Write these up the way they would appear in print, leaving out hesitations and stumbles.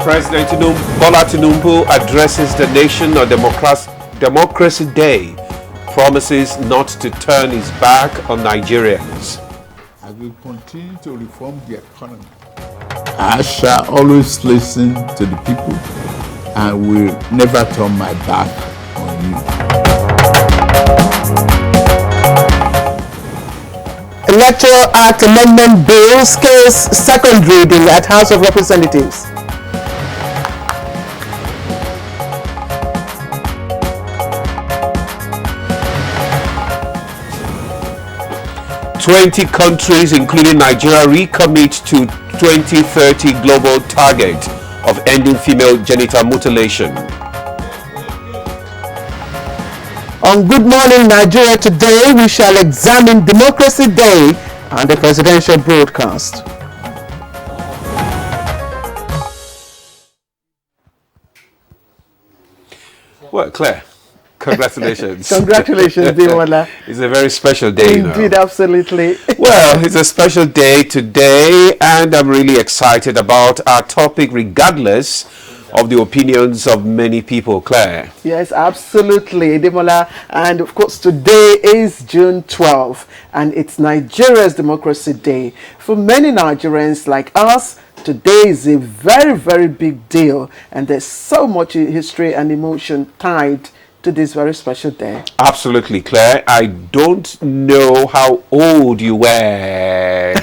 President Bola Tinubu addresses the nation on Democracy Day, promises not to turn his back on Nigerians. I will continue to reform the economy. I shall always listen to the people and will never turn my back on you. Electoral Act Amendment Bill scales second reading at House of Representatives. "20 countries, including Nigeria, recommit to 2030 global target of ending female genital mutilation." On Good Morning Nigeria today, we shall examine Democracy Day and the presidential broadcast. Well, Claire, congratulations. Congratulations, Demola. It's a very special day. Indeed, absolutely. Well, it's a special day today, and I'm really excited about our topic, regardless of the opinions of many people. Claire. Yes, absolutely, Demola. And of course, today is June 12th, and it's Nigeria's Democracy Day. For many Nigerians like us, today is a very, very big deal, and there's so much history and emotion tied to this very special day. Absolutely, Claire. I don't know how old you were.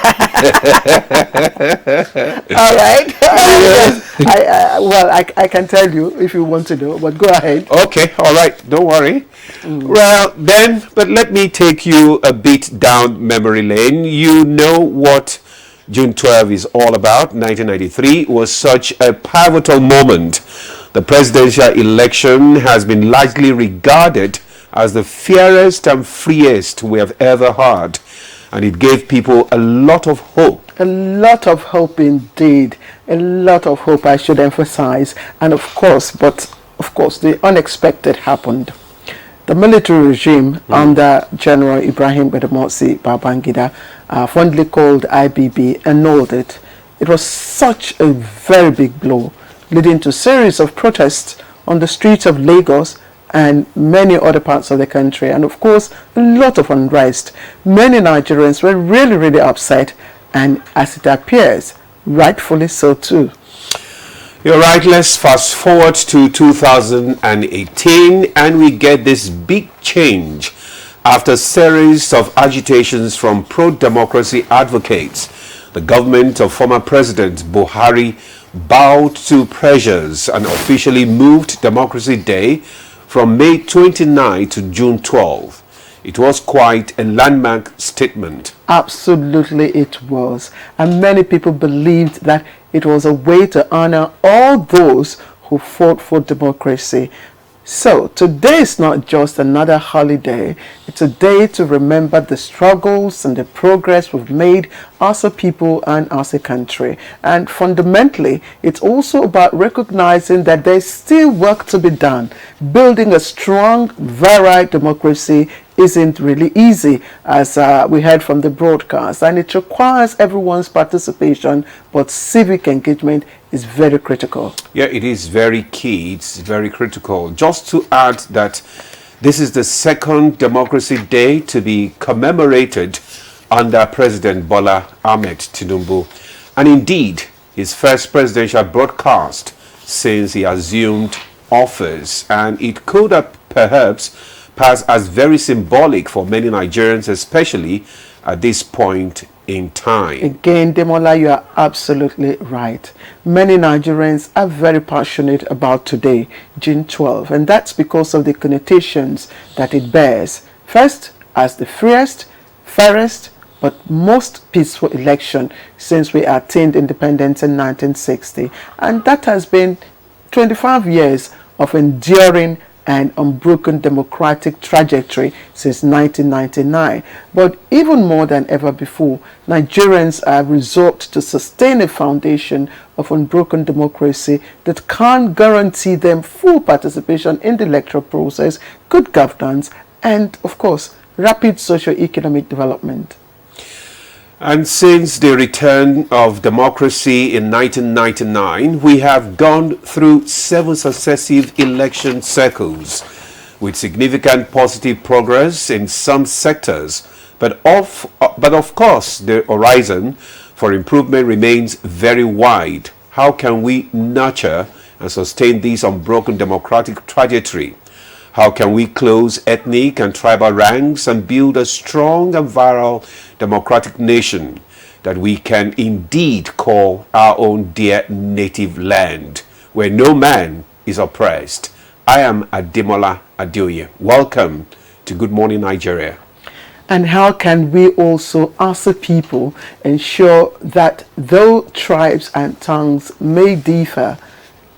All right. Yes. I can tell you if you want to know, but go ahead. Okay, all right. Don't worry. Well, then, but let me take you a bit down memory lane. You know what June 12 is all about. 1993 was such a pivotal moment. The presidential election has been largely regarded as the fairest and freest we have ever had, and it gave people a lot of hope. A lot of hope indeed. A lot of hope, I should emphasize. And of course, the unexpected happened. The military regime under General Ibrahim Badamasi Babangida, fondly called IBB, annulled it. It was such a very big blow, leading to a series of protests on the streets of Lagos and many other parts of the country, and of course a lot of unrest. Many Nigerians were really, really upset, and as it appears, rightfully so too. You're right. Let's fast forward to 2018, and we get this big change after a series of agitations from pro-democracy advocates. The government of former President Buhari bowed to pressures and officially moved Democracy Day from May 29 to June 12. It was quite a landmark statement. Absolutely it was. And many people believed that it was a way to honor all those who fought for democracy. So today is not just another holiday. It's a day to remember the struggles and the progress we've made as a people and as a country. And fundamentally, it's also about recognizing that there's still work to be done. Building a strong, varied democracy isn't really easy, as we heard from the broadcast, and it requires everyone's participation, but civic engagement is very critical. Yeah, it is very key. It's very critical. Just to add that this is the second Democracy Day to be commemorated under President Bola Ahmed Tinubu, and indeed his first presidential broadcast since he assumed office, and it could have perhaps pass as very symbolic for many Nigerians, especially at this point in time. Again, Demola, you are absolutely right. Many Nigerians are very passionate about today, June 12, and that's because of the connotations that it bears. First, as the freest, fairest, but most peaceful election since we attained independence in 1960. And that has been 25 years of enduring and unbroken democratic trajectory since 1999. But even more than ever before, Nigerians are resolved to sustain a foundation of unbroken democracy that can guarantee them full participation in the electoral process, good governance, and of course, rapid socio-economic development. And since the return of democracy in 1999, we have gone through 7 successive election cycles with significant positive progress in some sectors. But of course, the horizon for improvement remains very wide. How can we nurture and sustain this unbroken democratic trajectory? How can we close ethnic and tribal ranks and build a strong and viral democratic nation that we can indeed call our own dear native land, where no man is oppressed? I am Ademola Adeoye. Welcome to Good Morning Nigeria. And how can we also, as a people, ensure that though tribes and tongues may differ,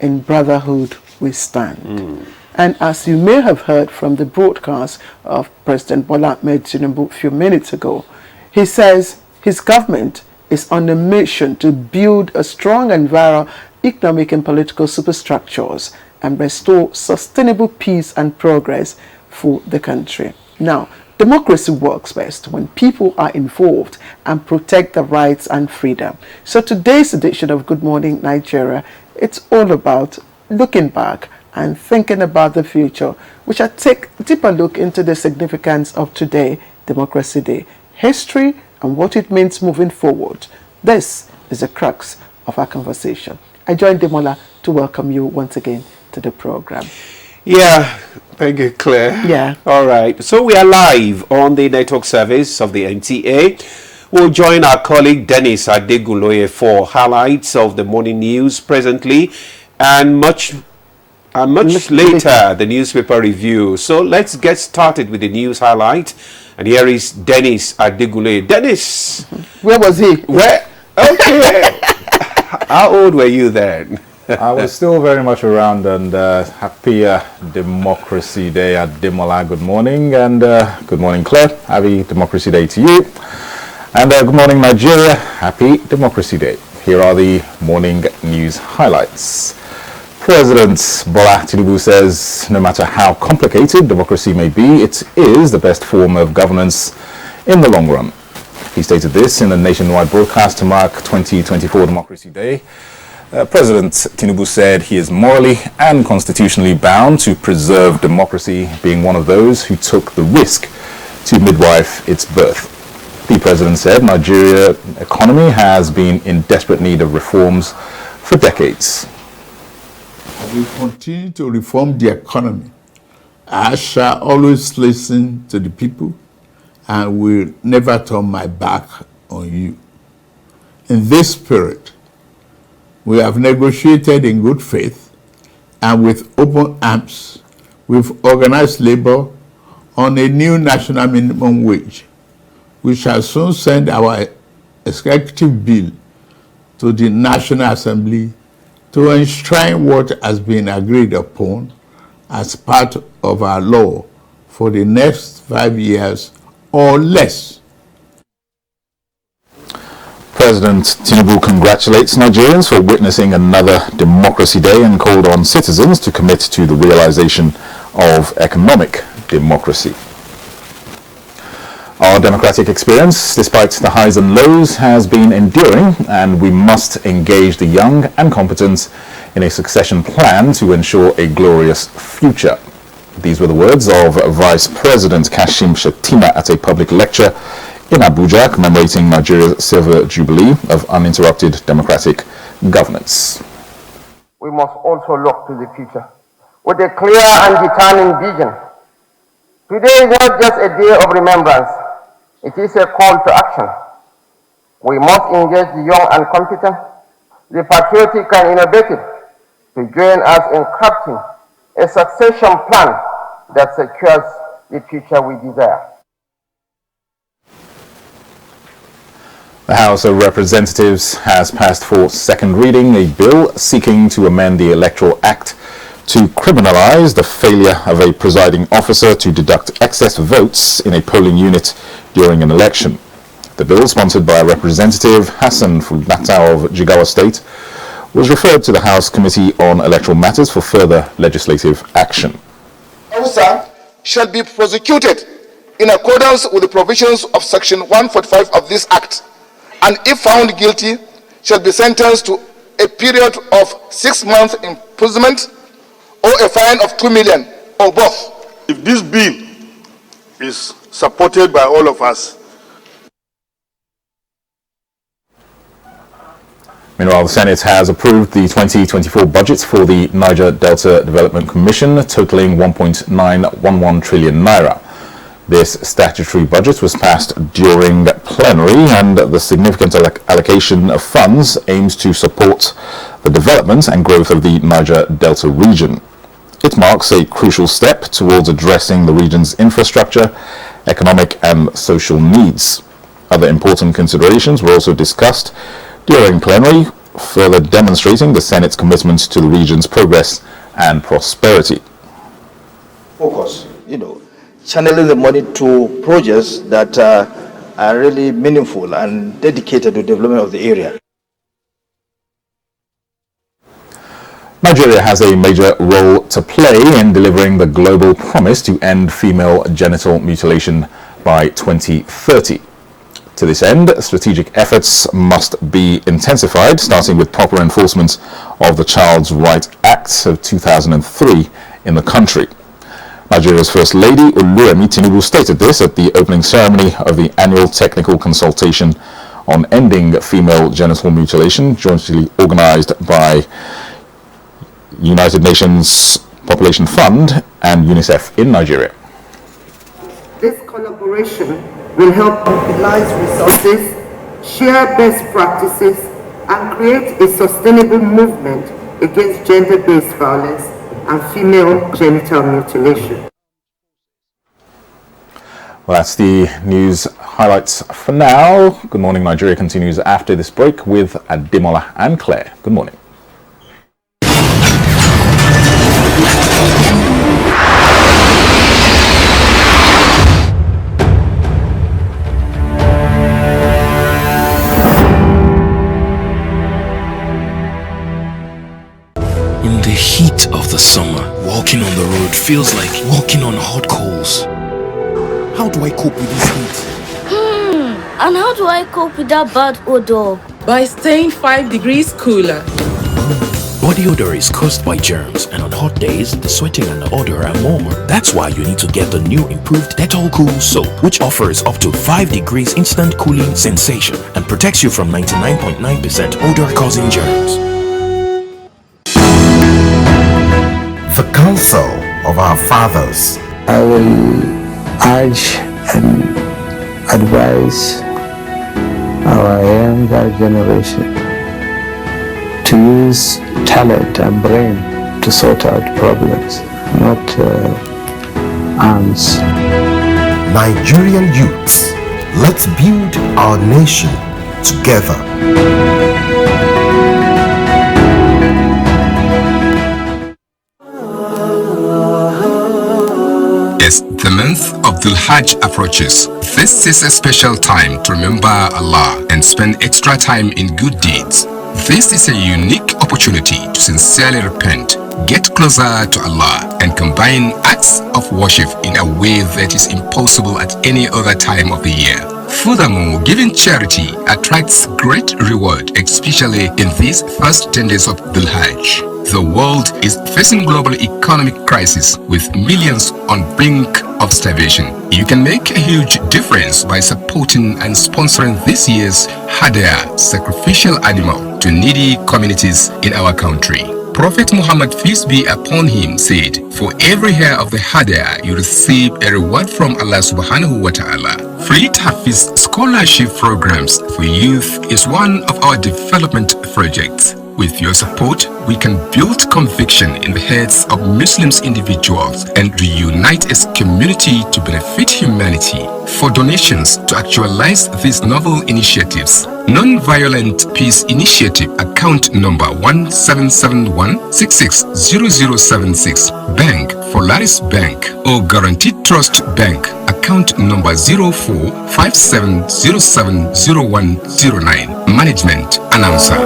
in brotherhood we stand? And as you may have heard from the broadcast of President Bola Ahmed Tinubu a few minutes ago, he says his government is on a mission to build a strong and viral economic and political superstructures and restore sustainable peace and progress for the country. Now, democracy works best when people are involved and protect their rights and freedom. So today's edition of Good Morning Nigeria, it's all about looking back and thinking about the future, which I take a deeper look into the significance of today, Democracy Day, history and what it means moving forward. This is the crux of our conversation. I join Demola to welcome you once again to the program. Yeah, thank you, Claire. Yeah. All right. So we are live on the network service of the NTA. We'll join our colleague Dennis Adeguloye for highlights of the morning news presently, and much later the newspaper review. So let's get started with the news highlight. And here is Dennis Adeguloye. Dennis, where was he? Where? Okay. How old were you then? I was still very much around, and happy Democracy Day at Demola. Good morning, and good morning, Claire. Happy Democracy Day to you. And good morning, Nigeria. Happy Democracy Day. Here are the morning news highlights. President Bola Tinubu says no matter how complicated democracy may be, it is the best form of governance in the long run. He stated this in a nationwide broadcast to mark 2024 Democracy Day. President Tinubu said he is morally and constitutionally bound to preserve democracy, being one of those who took the risk to midwife its birth. The president said Nigeria's economy has been in desperate need of reforms for decades. We continue to reform the economy. I shall always listen to the people and will never turn my back on you. In this spirit, we have negotiated in good faith and with open arms with organized labor on a new national minimum wage. We shall soon send our executive bill to the National Assembly to enshrine what has been agreed upon as part of our law for the next 5 years or less. President Tinubu congratulates Nigerians for witnessing another Democracy Day and called on citizens to commit to the realization of economic democracy. Our democratic experience, despite the highs and lows, has been enduring, and we must engage the young and competent in a succession plan to ensure a glorious future. These were the words of Vice President Kashim Shettima at a public lecture in Abuja commemorating Nigeria's silver jubilee of uninterrupted democratic governance. We must also look to the future with a clear and determined vision. Today is not just a day of remembrance, it is a call to action. We must engage the young and competent, the patriotic and innovative, to join us in crafting a succession plan that secures the future we desire. The House of Representatives has passed for second reading a bill seeking to amend the Electoral Act to criminalize the failure of a presiding officer to deduct excess votes in a polling unit during an election. The bill, sponsored by Representative Hassan Fulnata of Jigawa State, was referred to the House Committee on Electoral Matters for further legislative action. Officer shall be prosecuted in accordance with the provisions of Section 145 of this Act and if found guilty, shall be sentenced to a period of 6 months imprisonment or a fine of 2 million or both. If this bill is supported by all of us. Meanwhile, the Senate has approved the 2024 budgets for the Niger Delta Development Commission, totaling 1.911 trillion naira. This statutory budget was passed during plenary, and the significant allocation of funds aims to support the development and growth of the Niger Delta region. It marks a crucial step towards addressing the region's infrastructure, economic and social needs. Other important considerations were also discussed during plenary, further demonstrating the Senate's commitment to the region's progress and prosperity. Focus, channeling the money to projects that are really meaningful and dedicated to the development of the area. Nigeria has a major role to play in delivering the global promise to end female genital mutilation by 2030. To this end, strategic efforts must be intensified, starting with proper enforcement of the Child's Rights Act of 2003 in the country. Nigeria's First Lady, Oluremi Tinubu, stated this at the opening ceremony of the annual technical consultation on ending female genital mutilation, jointly organized by United Nations Population Fund and UNICEF in Nigeria. This collaboration will help mobilize resources, share best practices, and create a sustainable movement against gender-based violence and female genital mutilation. Well, that's the news highlights for now. Good morning, Nigeria continues after this break with Ademola and Claire. Good morning. In the heat of the summer, walking on the road feels like walking on hot coals. How do I cope with this heat? And how do I cope with that bad odor? By staying 5 degrees cooler. Body odor is caused by germs, and on hot days, the sweating and the odor are more. That's why you need to get the new improved Dettol Cool Soap, which offers up to 5 degrees instant cooling sensation and protects you from 99.9% odor-causing germs. The counsel of our fathers. I will urge and advise our younger generation to use talent and brain to sort out problems, not arms. Nigerian youths, let's build our nation together. As the month of Dhul Hajj approaches, this is a special time to remember Allah and spend extra time in good deeds. This is a unique opportunity to sincerely repent, get closer to Allah, and combine acts of worship in a way that is impossible at any other time of the year. Furthermore, giving charity attracts great reward, especially in these first 10 days of Dhul Hajj. The world is facing global economic crisis with millions on brink of starvation. You can make a huge difference by supporting and sponsoring this year's Hadaya sacrificial animal to needy communities in our country. Prophet Muhammad, peace be upon him, said, "For every hair of the Hadaya, you receive a reward from Allah subhanahu wa ta'ala." Free Hafiz scholarship programs for youth is one of our development projects. With your support, we can build conviction in the heads of Muslims individuals and reunite as community to benefit humanity. For donations to actualize these novel initiatives, Non-Violent Peace Initiative account number 1771660076, Bank Polaris Bank, or Guaranteed Trust Bank account number 0457070109. Management Announcer.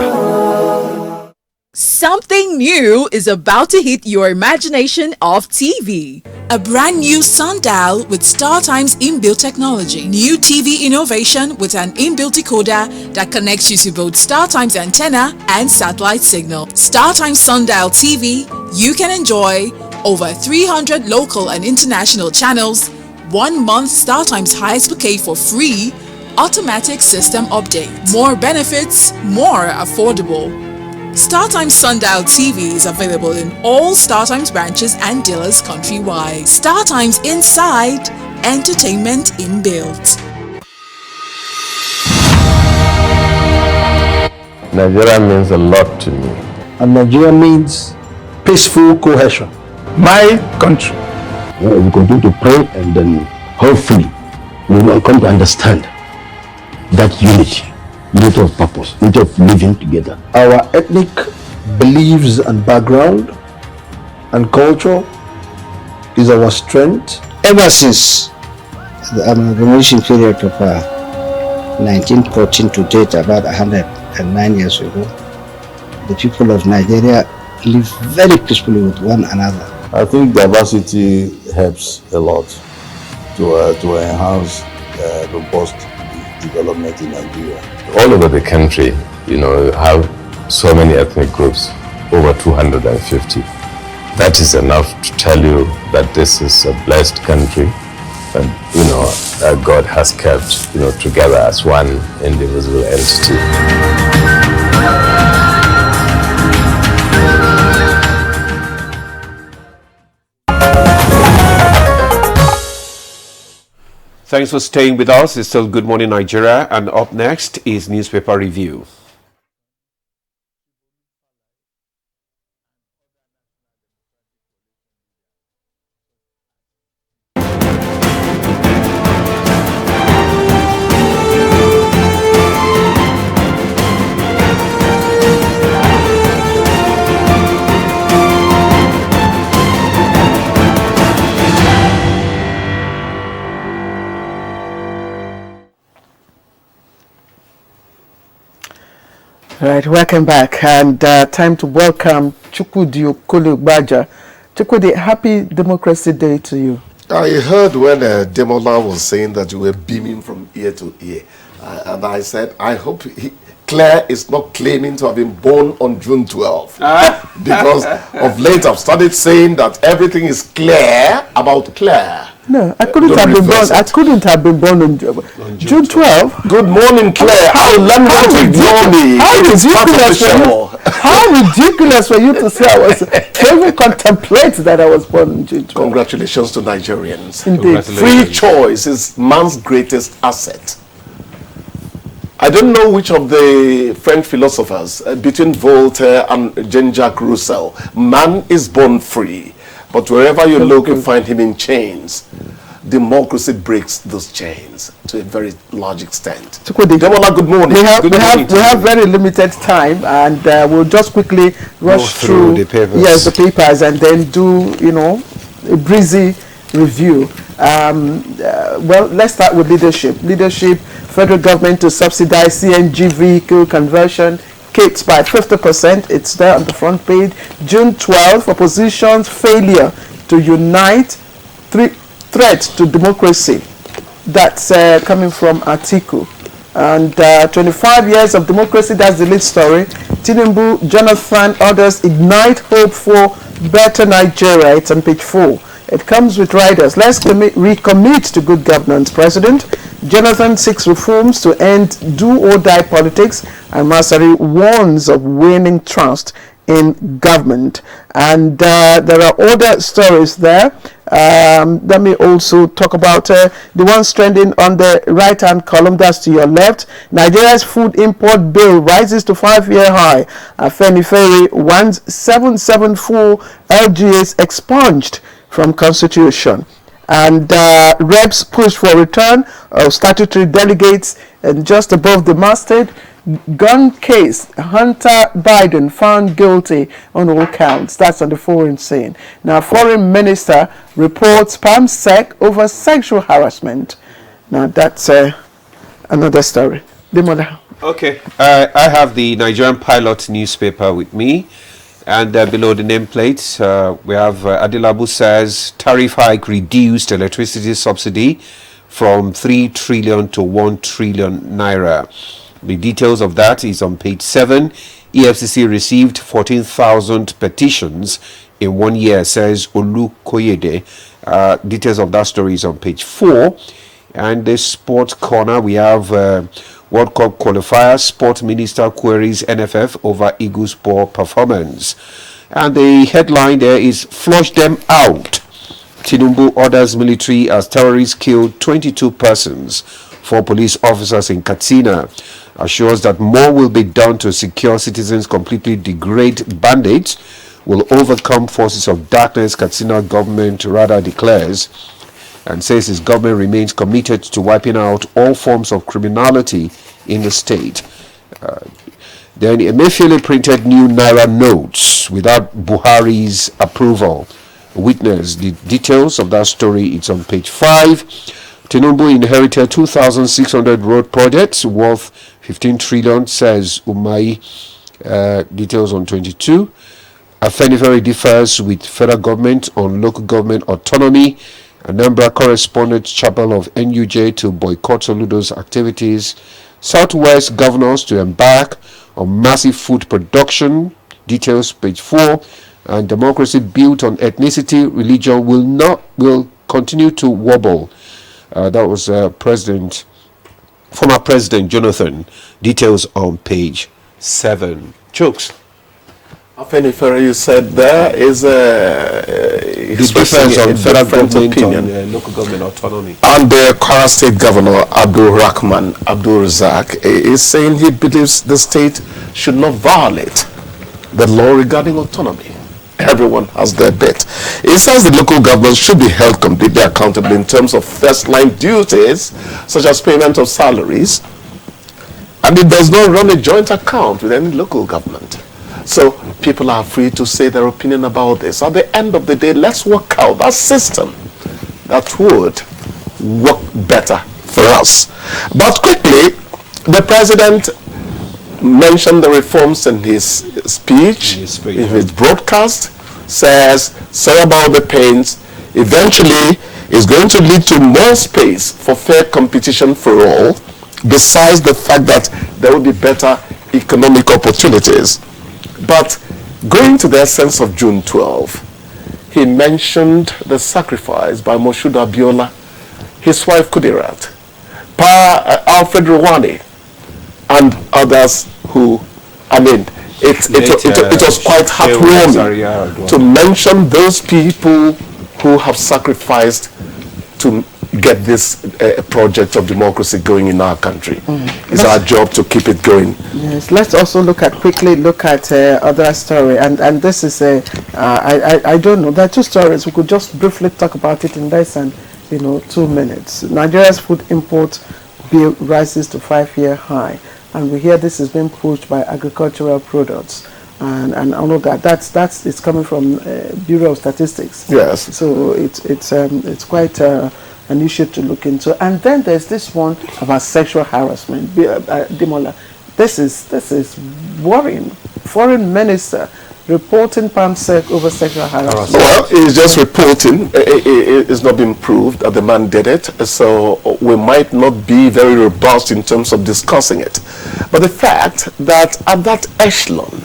Something new is about to hit your imagination of TV. A brand new sundial with StarTime's inbuilt technology. New TV innovation with an inbuilt decoder that connects you to both StarTime's antenna and satellite signal. StarTime Sundial TV, you can enjoy over 300 local and international channels, 1 month StarTime's highest bouquet for free, automatic system update. More benefits, more affordable. StarTimes Sundial TV is available in all StarTimes branches and dealers countrywide. StarTimes Inside, entertainment inbuilt. Nigeria means a lot to me. And Nigeria means peaceful cohesion. My country. We continue to pray, and then hopefully we will come to understand that unity of purpose, unity of living together. Our ethnic beliefs and background and culture is our strength. Ever since the amalgamation period of 1914 to date, about 109 years ago, the people of Nigeria live very peacefully with one another. I think diversity helps a lot to enhance robust development in Nigeria. All over the country, have so many ethnic groups, over 250. That is enough to tell you that this is a blessed country, and that God has kept together as one indivisible entity. Thanks for staying with us. It's still Good Morning Nigeria, and up next is Newspaper Review. Right, welcome back, and time to welcome Chukwudi Okolo-Gbaja. Chukwudi, happy Democracy Day to you. I heard when Demola was saying that you were beaming from ear to ear, and I said, I hope Claire is not claiming to have been born on June 12th. Because of late I've started saying that everything is clear about Claire. No, I couldn't have been born. I couldn't have been born on June 12th. Good morning, Claire. How ridiculous for you to say I was even contemplate that I was born on June 12th. Congratulations to Nigerians. Indeed. Free choice is man's greatest asset. I don't know which of the French philosophers, between Voltaire and Jean-Jacques Rousseau, man is born free. But wherever you look, you find him in chains. Democracy breaks those chains to a very large extent. Demola, good morning. We have very limited time, and we'll just quickly rush through the papers. Yes, the papers, and then do a breezy review. Well, let's start with leadership. Leadership: federal government to subsidize CNG vehicle conversion kits by 50%. It's there on the front page. June 12th, opposition's failure to unite, threat to democracy. That's coming from Atiku. And 25 years of democracy, that's the lead story. Tinubu, Jonathan, others ignite hope for better Nigeria. It's on page 4. It comes with riders. Let's recommit to good governance. President Jonathan seeks reforms to end do-or-die politics, and Masari warns of waning trust in government. And there are other stories there. Let me also talk about the ones trending on the right-hand column. That's to your left. Nigeria's food import bill rises to 5-year high. Afenifere wants 774 LGAs expunged from Constitution. And reps push for return of statutory delegates. And just above the masthead, gun case, Hunter Biden found guilty on all counts. That's on the foreign scene. Now, foreign minister reports PAMSEC over sexual harassment. Now, that's another story. Demola. Okay, I have the Nigerian Pilot newspaper with me. And below the nameplate, we have Adilabu says tariff hike reduced electricity subsidy from 3 trillion to 1 trillion naira. The details of that is on page 7. EFCC received 14,000 petitions in 1 year, says Olu Koyede. Details of that story is on page 4. And the sports corner, we have World Cup qualifiers. Sport Minister queries NFF over Eagles' poor performance. And the headline there is flush them out. Tinubu orders military as terrorists killed 22 persons. 4 police officers in Katsina. Assures that more will be done to secure citizens, completely degrade bandits, will overcome forces of darkness, Katsina government rather declares, and says his government remains committed to wiping out all forms of criminality in the state. Then Emefiele printed new Naira notes without Buhari's approval. Witness the details of that story. It's on page 5. Tinubu inherited 2,600 road projects worth 15 trillion, says Umai. Details on 22. Afenifere differs with federal government on local government autonomy. Anambra correspondent chapel of NUJ to boycott Soludo's activities. Southwest governors to embark on massive food production. Details page 4. And democracy built on ethnicity, religion will continue to wobble. That was former President Jonathan. Details on page 7. Chooks. Afenifere, you said there is the difference on federal government opinion on local government autonomy. And the Kwara State Governor Abdul Rahman Abdul Razak is saying he believes the state should not violate the law regarding autonomy. Everyone has their bit. He says the local government should be held completely accountable in terms of first-line duties, such as payment of salaries, and it does not run a joint account with any local government. So people are free to say their opinion about this. At the end of the day, let's work out that system that would work better for us. But quickly, the president mentioned the reforms in his speech, in his broadcast, says, sorry about the pains, eventually is going to lead to more space for fair competition for all, besides the fact that there will be better economic opportunities. But going to the essence of June 12, he mentioned the sacrifice by Moshood Abiola, his wife Kudirat, Alfred Rwani, and others who, it was quite heartwarming to mention those people who have sacrificed to get this project of democracy going in our country. It's our job to keep it going. Yes, let's also quickly look at other story, and this is I don't know, there are 2 stories. We could just briefly talk about it in less than 2 minutes. Nigeria's food import bill rises to 5-year high, and we hear this is being pushed by agricultural products, and all of that. It's coming from Bureau of Statistics. Yes. So it's quite an issue to look into. And then there's this one about sexual harassment. Demola, this is worrying. Foreign Minister reporting PAMSEC over sexual harassment. Well, it's just reporting. It's not been proved that the man did it, so we might not be very robust in terms of discussing it. But the fact that at that echelon,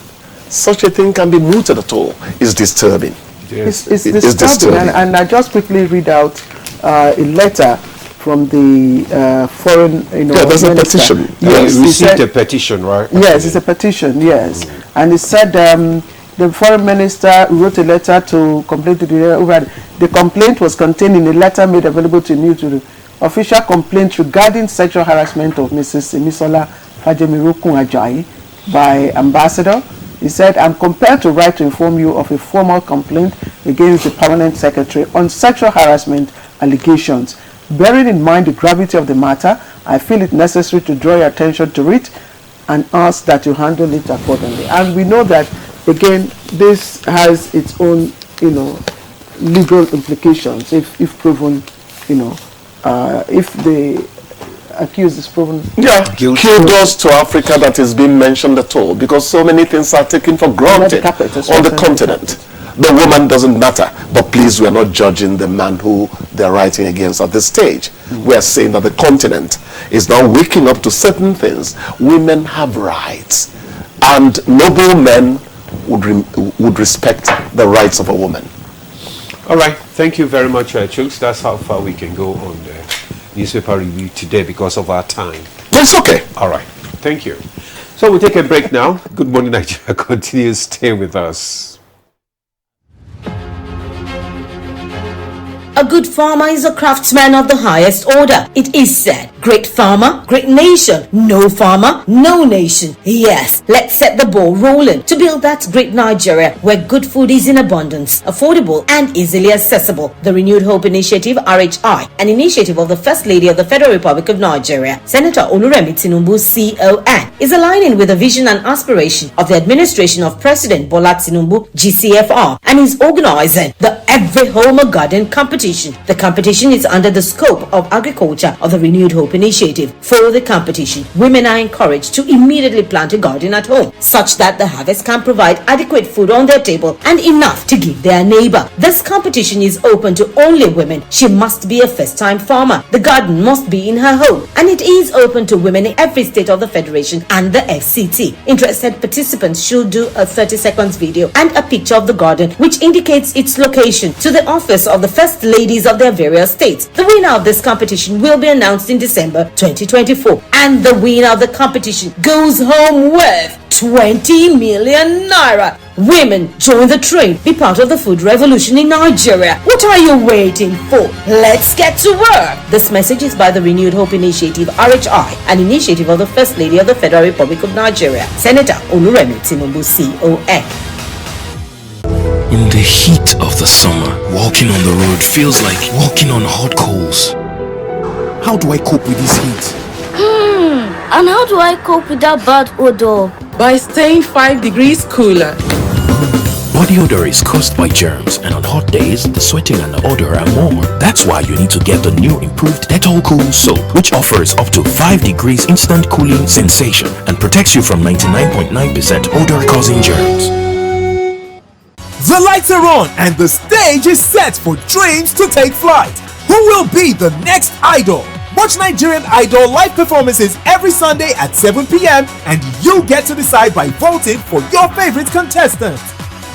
such a thing can be mooted at all is disturbing. Yes. It's disturbing. And I just quickly read out a letter from the foreign, there's minister. A petition. Yes, we received a petition, right? Yes, it's a petition. Yes, and it said the foreign minister wrote a letter to complain to the complaint was contained in a letter made available to NEWS24. Official complaint regarding sexual harassment of Mrs. Emisola Fajemirokun Ajayi by Ambassador. He said, I'm compelled to write to inform you of a formal complaint against the permanent secretary on sexual harassment allegations. Bearing in mind the gravity of the matter, I feel it necessary to draw your attention to it and ask that you handle it accordingly. And we know that, again, this has its own, legal implications if proven, if the accused is proven. Yeah, kudos to Africa that is being mentioned at all, because so many things are taken for granted on the continent. The woman doesn't matter, but please, we are not judging the man who they're writing against at this stage. We are saying that the continent is now waking up to certain things. Women have rights, and noble men would respect the rights of a woman. All right, thank you very much, Chooks. That's how far we can go on the newspaper review today because of our time. That's okay. All right, thank you. So we'll take a break now. Good Morning Nigeria continues. Stay with us. A good farmer is a craftsman of the highest order. It is said, great farmer, great nation. No farmer, no nation. Yes, let's set the ball rolling to build that great Nigeria where good food is in abundance, affordable and easily accessible. The Renewed Hope Initiative, RHI, an initiative of the First Lady of the Federal Republic of Nigeria, Senator Oluremi Tinubu, CON, is aligning with the vision and aspiration of the administration of President Bola Tinubu, GCFR, and is organizing the Every Home a Garden competition. The competition is under the scope of agriculture of the Renewed Hope Initiative. For the competition, women are encouraged to immediately plant a garden at home, such that the harvest can provide adequate food on their table and enough to give their neighbor. This competition is open to only women. She must be a first-time farmer. The garden must be in her home, and it is open to women in every state of the Federation and the FCT. Interested participants should do a 30 seconds video and a picture of the garden which indicates its location to the office of the First Ladies of their various states. The winner of this competition will be announced in December 2024, and the winner of the competition goes home with 20 million naira. Women, join the train. Be part of the food revolution in Nigeria. What are you waiting for? Let's get to work. This message is by the Renewed Hope Initiative, RHI, an initiative of the First Lady of the Federal Republic of Nigeria, Senator Oluremi Tinubu, CON. In the heat of the summer, walking on the road feels like walking on hot coals. How do I cope with this heat? And how do I cope with that bad odor? By staying 5 degrees cooler. Body odor is caused by germs, and on hot days, the sweating and the odor are more. That's why you need to get the new improved Dettol Cool Soap, which offers up to 5 degrees instant cooling sensation and protects you from 99.9% odor-causing germs. The lights are on and the stage is set for dreams to take flight. Who will be the next idol? Watch Nigerian Idol live performances every Sunday at 7 p.m. and you get to decide by voting for your favorite contestant.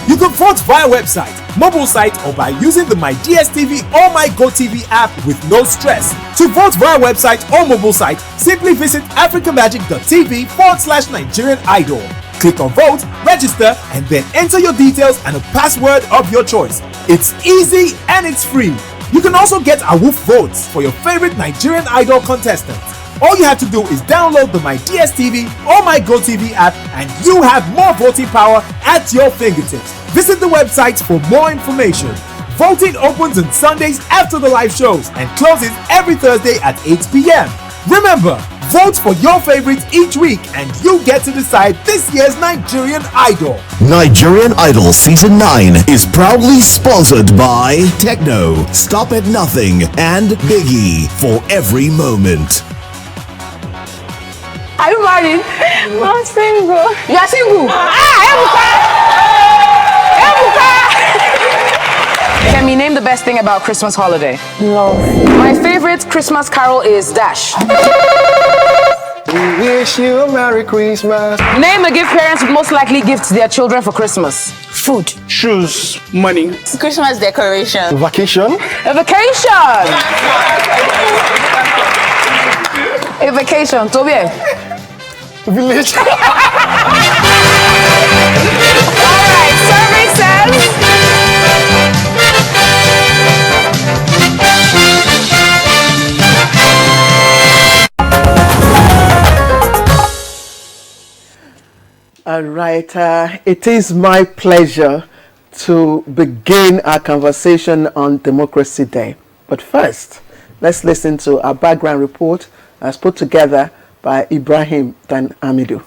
You can vote via website, mobile site, or by using the My DSTV or My GoTV app with no stress. To vote via website or mobile site, simply visit africamagic.tv/Nigerian Idol. Click on vote, register, and then enter your details and a password of your choice. It's easy and it's free. You can also get AWOOF votes for your favorite Nigerian Idol contestants. All you have to do is download the My DSTV or My GoTV app and you have more voting power at your fingertips. Visit the website for more information. Voting opens on Sundays after the live shows and closes every Thursday at 8 p.m. Remember, vote for your favorites each week and you get to decide this year's Nigerian Idol. Nigerian Idol Season 9 is proudly sponsored by Techno, Stop at Nothing, and Biggie for every moment. Are you married? I'm single. You are single? Can we name the best thing about Christmas holiday? Love. My favorite Christmas carol is Dash. We wish you a Merry Christmas. Name a gift parents would most likely give to their children for Christmas. Food. Shoes. Money. Christmas decoration. Vacation. A vacation. A vacation. Toby. Village. Alright, survey says. All right, it is my pleasure to begin our conversation on Democracy Day. But first, let's listen to our background report as put together by Ibrahim Dan Amidu.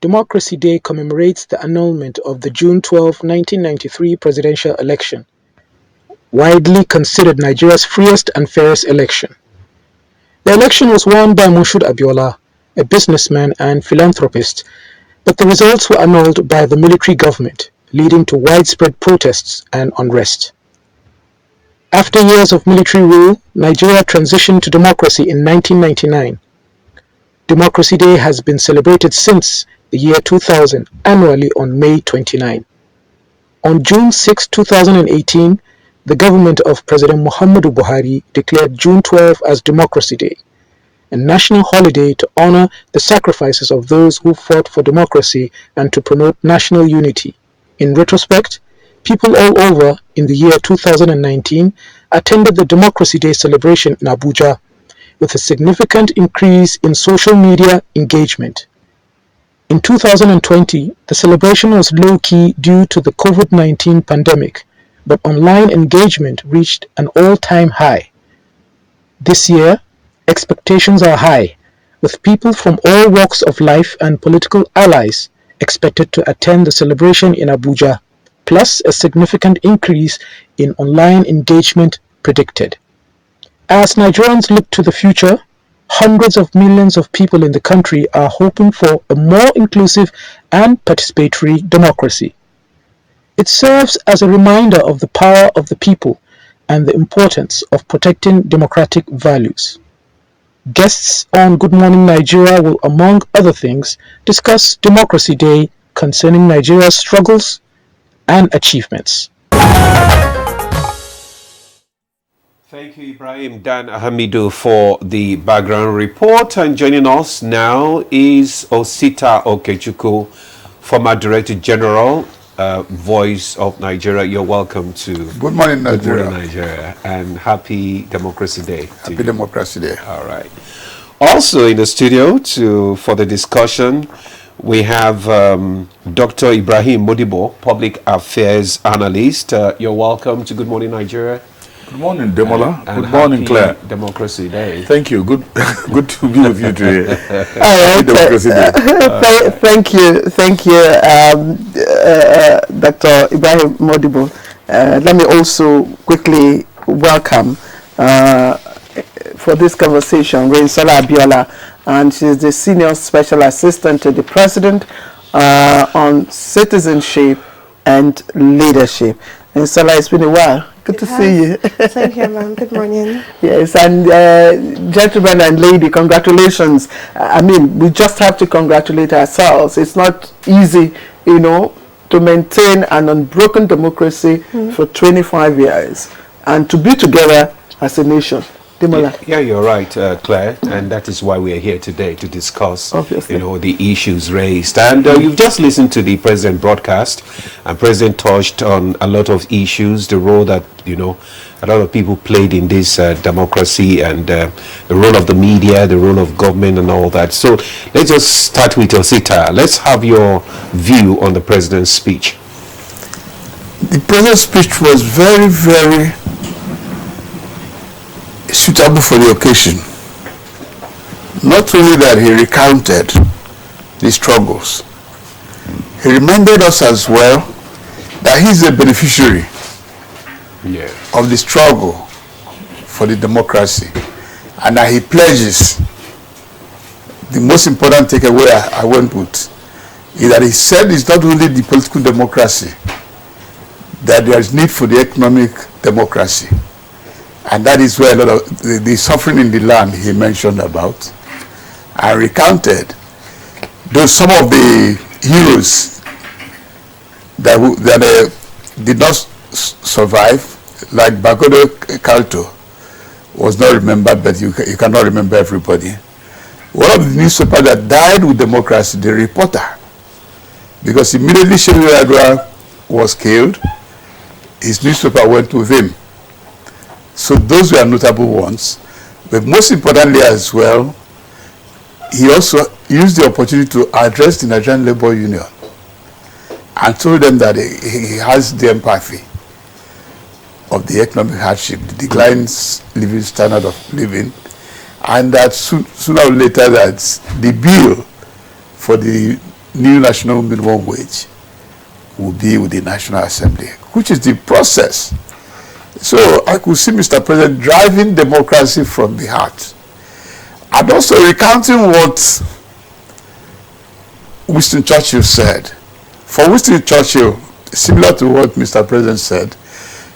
Democracy Day commemorates the annulment of the June 12, 1993 presidential election. widely considered Nigeria's freest and fairest election. The election was won by Moshood Abiola, a businessman and philanthropist, but the results were annulled by the military government, leading to widespread protests and unrest. After years of military rule, Nigeria transitioned to democracy in 1999. Democracy Day has been celebrated since the year 2000, annually on May 29. On June 6, 2018, the government of President Muhammadu Buhari declared June 12 as Democracy Day, a national holiday to honor the sacrifices of those who fought for democracy and to promote national unity. In retrospect, people all over in the year 2019 attended the Democracy Day celebration in Abuja, with a significant increase in social media engagement. In 2020, the celebration was low-key due to the COVID-19 pandemic, but online engagement reached an all-time high. This year, expectations are high, with people from all walks of life and political allies expected to attend the celebration in Abuja, plus a significant increase in online engagement predicted. As Nigerians look to the future, hundreds of millions of people in the country are hoping for a more inclusive and participatory democracy. It serves as a reminder of the power of the people and the importance of protecting democratic values. Guests on Good Morning Nigeria will, among other things, discuss Democracy Day concerning Nigeria's struggles and achievements. Thank you, Ibrahim Dan Ahamidu, for the background report. And joining us now is Osita Okechukwu, former Director General, Voice of Nigeria. You're welcome to Good Morning Nigeria. Good Morning Nigeria, and happy Democracy Day. Happy Democracy Day. All right. Also in the studio for the discussion, we have Dr. Ibrahim Modibo, Public Affairs Analyst. You're welcome to Good Morning Nigeria. Good morning, Demola. And good morning, Claire. Democracy Day. Thank you. Good to be with you today. All right. Democracy Day. Thank you, Dr. Ibrahim Modibo. Let me also quickly welcome for this conversation Reinsola Abiola, and she's the Senior Special Assistant to the President on Citizenship and Leadership. Reinsola, it's been a while. Good to see you. Same here, ma'am. Good morning. Yes, and gentlemen and lady, congratulations. I mean, we just have to congratulate ourselves. It's not easy, to maintain an unbroken democracy for 25 years and to be together as a nation. Yeah, you're right, Claire, and that is why we are here today to discuss, obviously, the issues raised. And you've just listened to the President broadcast, and President touched on a lot of issues, the role that, a lot of people played in this democracy, and the role of the media, the role of government, and all that. So let's just start with Osita. Let's have your view on the President's speech. The President's speech was very, very suitable for the occasion. Not only that, he recounted the struggles. He reminded us as well that he's a beneficiary of the struggle for the democracy, and that he pledges. The most important takeaway I went with is that he said it's not only the political democracy, that there is need for the economic democracy. And that is where a lot of the suffering in the land he mentioned about. I recounted those some of the heroes that did not survive, like Bakodo Kalto was not remembered, but you cannot remember everybody. One of the newspapers that died with democracy, the reporter, because immediately Shehu Adwa was killed, his newspaper went with him. So those were notable ones. But most importantly as well, he also used the opportunity to address the Nigerian Labour Union and told them that he has the empathy of the economic hardship, the declining living standard of living, and that sooner or later that the bill for the new national minimum wage will be with the National Assembly, which is the process So I could see Mr. President driving democracy from the heart. And also recounting what Winston Churchill said. For Winston Churchill, similar to what Mr. President said,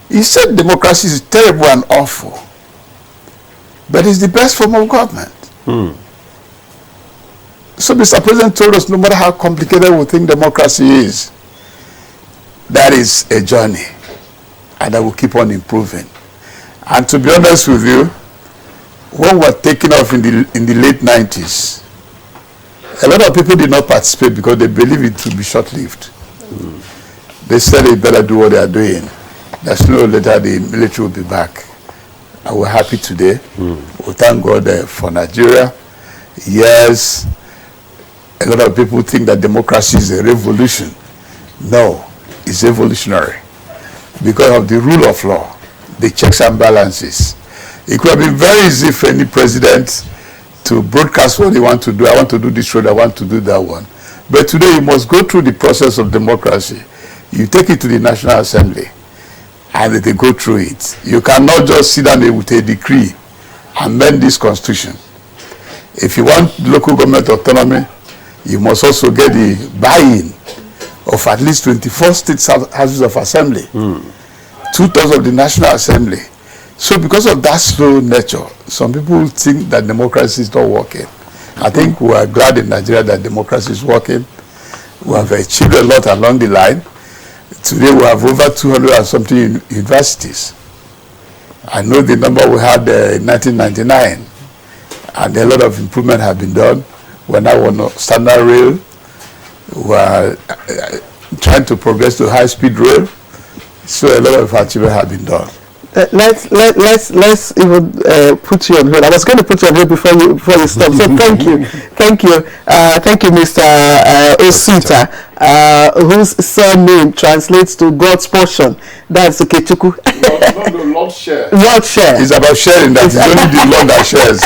he said democracy is terrible and awful, but it's the best form of government. So Mr. President told us no matter how complicated we think democracy is, that is a journey, and that will keep on improving. And to be honest with you, when we were taking off in the late 90s, a lot of people did not participate because they believe it would be short-lived. They said they better do what they are doing. That sooner or later the military will be back. And we're happy today. We thank God for Nigeria. Yes, a lot of people think that democracy is a revolution. No, it's evolutionary. Because of the rule of law, the checks and balances. It could have been very easy for any president to broadcast what they want to do. I want to do this road, I want to do that one. But today you must go through the process of democracy. You take it to the National Assembly and they go through it. You cannot just sit down with a decree and amend this constitution. If you want local government autonomy, you must also get the buy-in of at least 24 state houses of assembly, 2/3 of the National Assembly. So because of that slow nature, some people think that democracy is not working. I think we are glad in Nigeria that democracy is working. We have achieved a lot along the line. Today we have over 200 and something universities. I know the number we had in 1999, and a lot of improvement have been done. We're now on standard rail. We are trying to progress to high-speed rail. So a lot of achievement have been done. Let's even put you on hold. I was going to put you on hold before you stop. So thank you, Mr. Osuta, whose surname translates to God's portion. That's Okechukwu. No, Lord's share. Lord's share. It's about sharing. That is only the Lord that shares.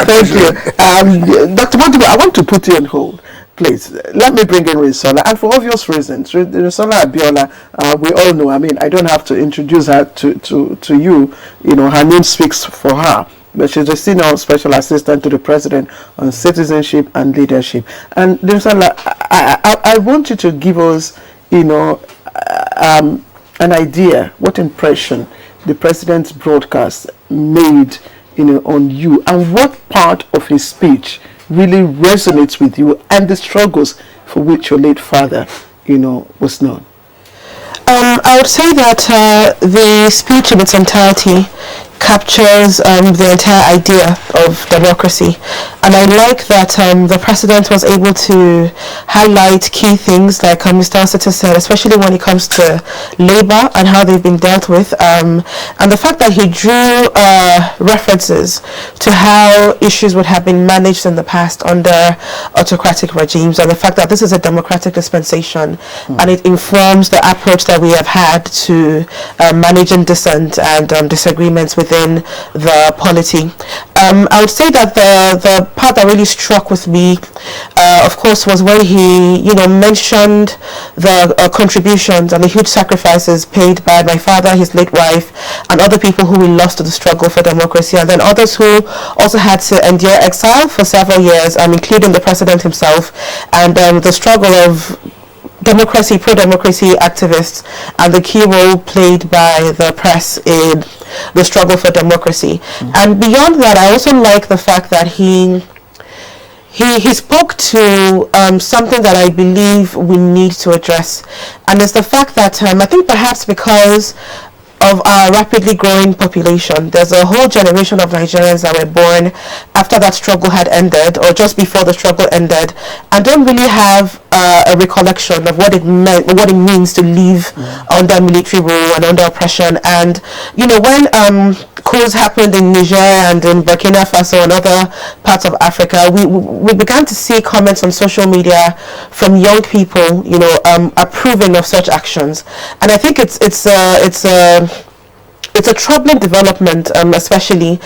Thank you. Dr. Montibo, I want to put you on hold. Please, let me bring in Risola. And for obvious reasons, Risola Abiola, we all know, I mean, I don't have to introduce her to you. You know, her name speaks for her. But she's a senior special assistant to the president on citizenship and leadership. And Risola, I want you to give us, you know, an idea, what impression the president's broadcast made, you know, on you, and what part of his speech really resonates with you and the struggles for which your late father, you know, was known. I would say that the speech in its entirety captures the entire idea of democracy, and I like that the president was able to highlight key things like Mr. Osita said, especially when it comes to labor and how they've been dealt with, and the fact that he drew references to how issues would have been managed in the past under autocratic regimes, and the fact that this is a democratic dispensation and it informs the approach that we have had to managing dissent and disagreements within the polity. I would say that the part that really struck with me, of course, was when he, you know, mentioned the contributions and the huge sacrifices paid by my father, his late wife, and other people who we lost to the struggle for democracy, and then others who also had to endure exile for several years, including the president himself, and the struggle of democracy, pro-democracy activists, and the key role played by the press in the struggle for democracy. And beyond that, I also like the fact that he spoke to something that I believe we need to address, and it's the fact that I think perhaps because of our rapidly growing population, there's a whole generation of Nigerians that were born after that struggle had ended or just before the struggle ended, and don't really have a recollection of what it meant, what it means to live under military rule and under oppression. And you know, when coups happened in Niger and in Burkina Faso and other parts of Africa, we began to see comments on social media from young people, you know, approving of such actions. And I think it's it's a troubling development, especially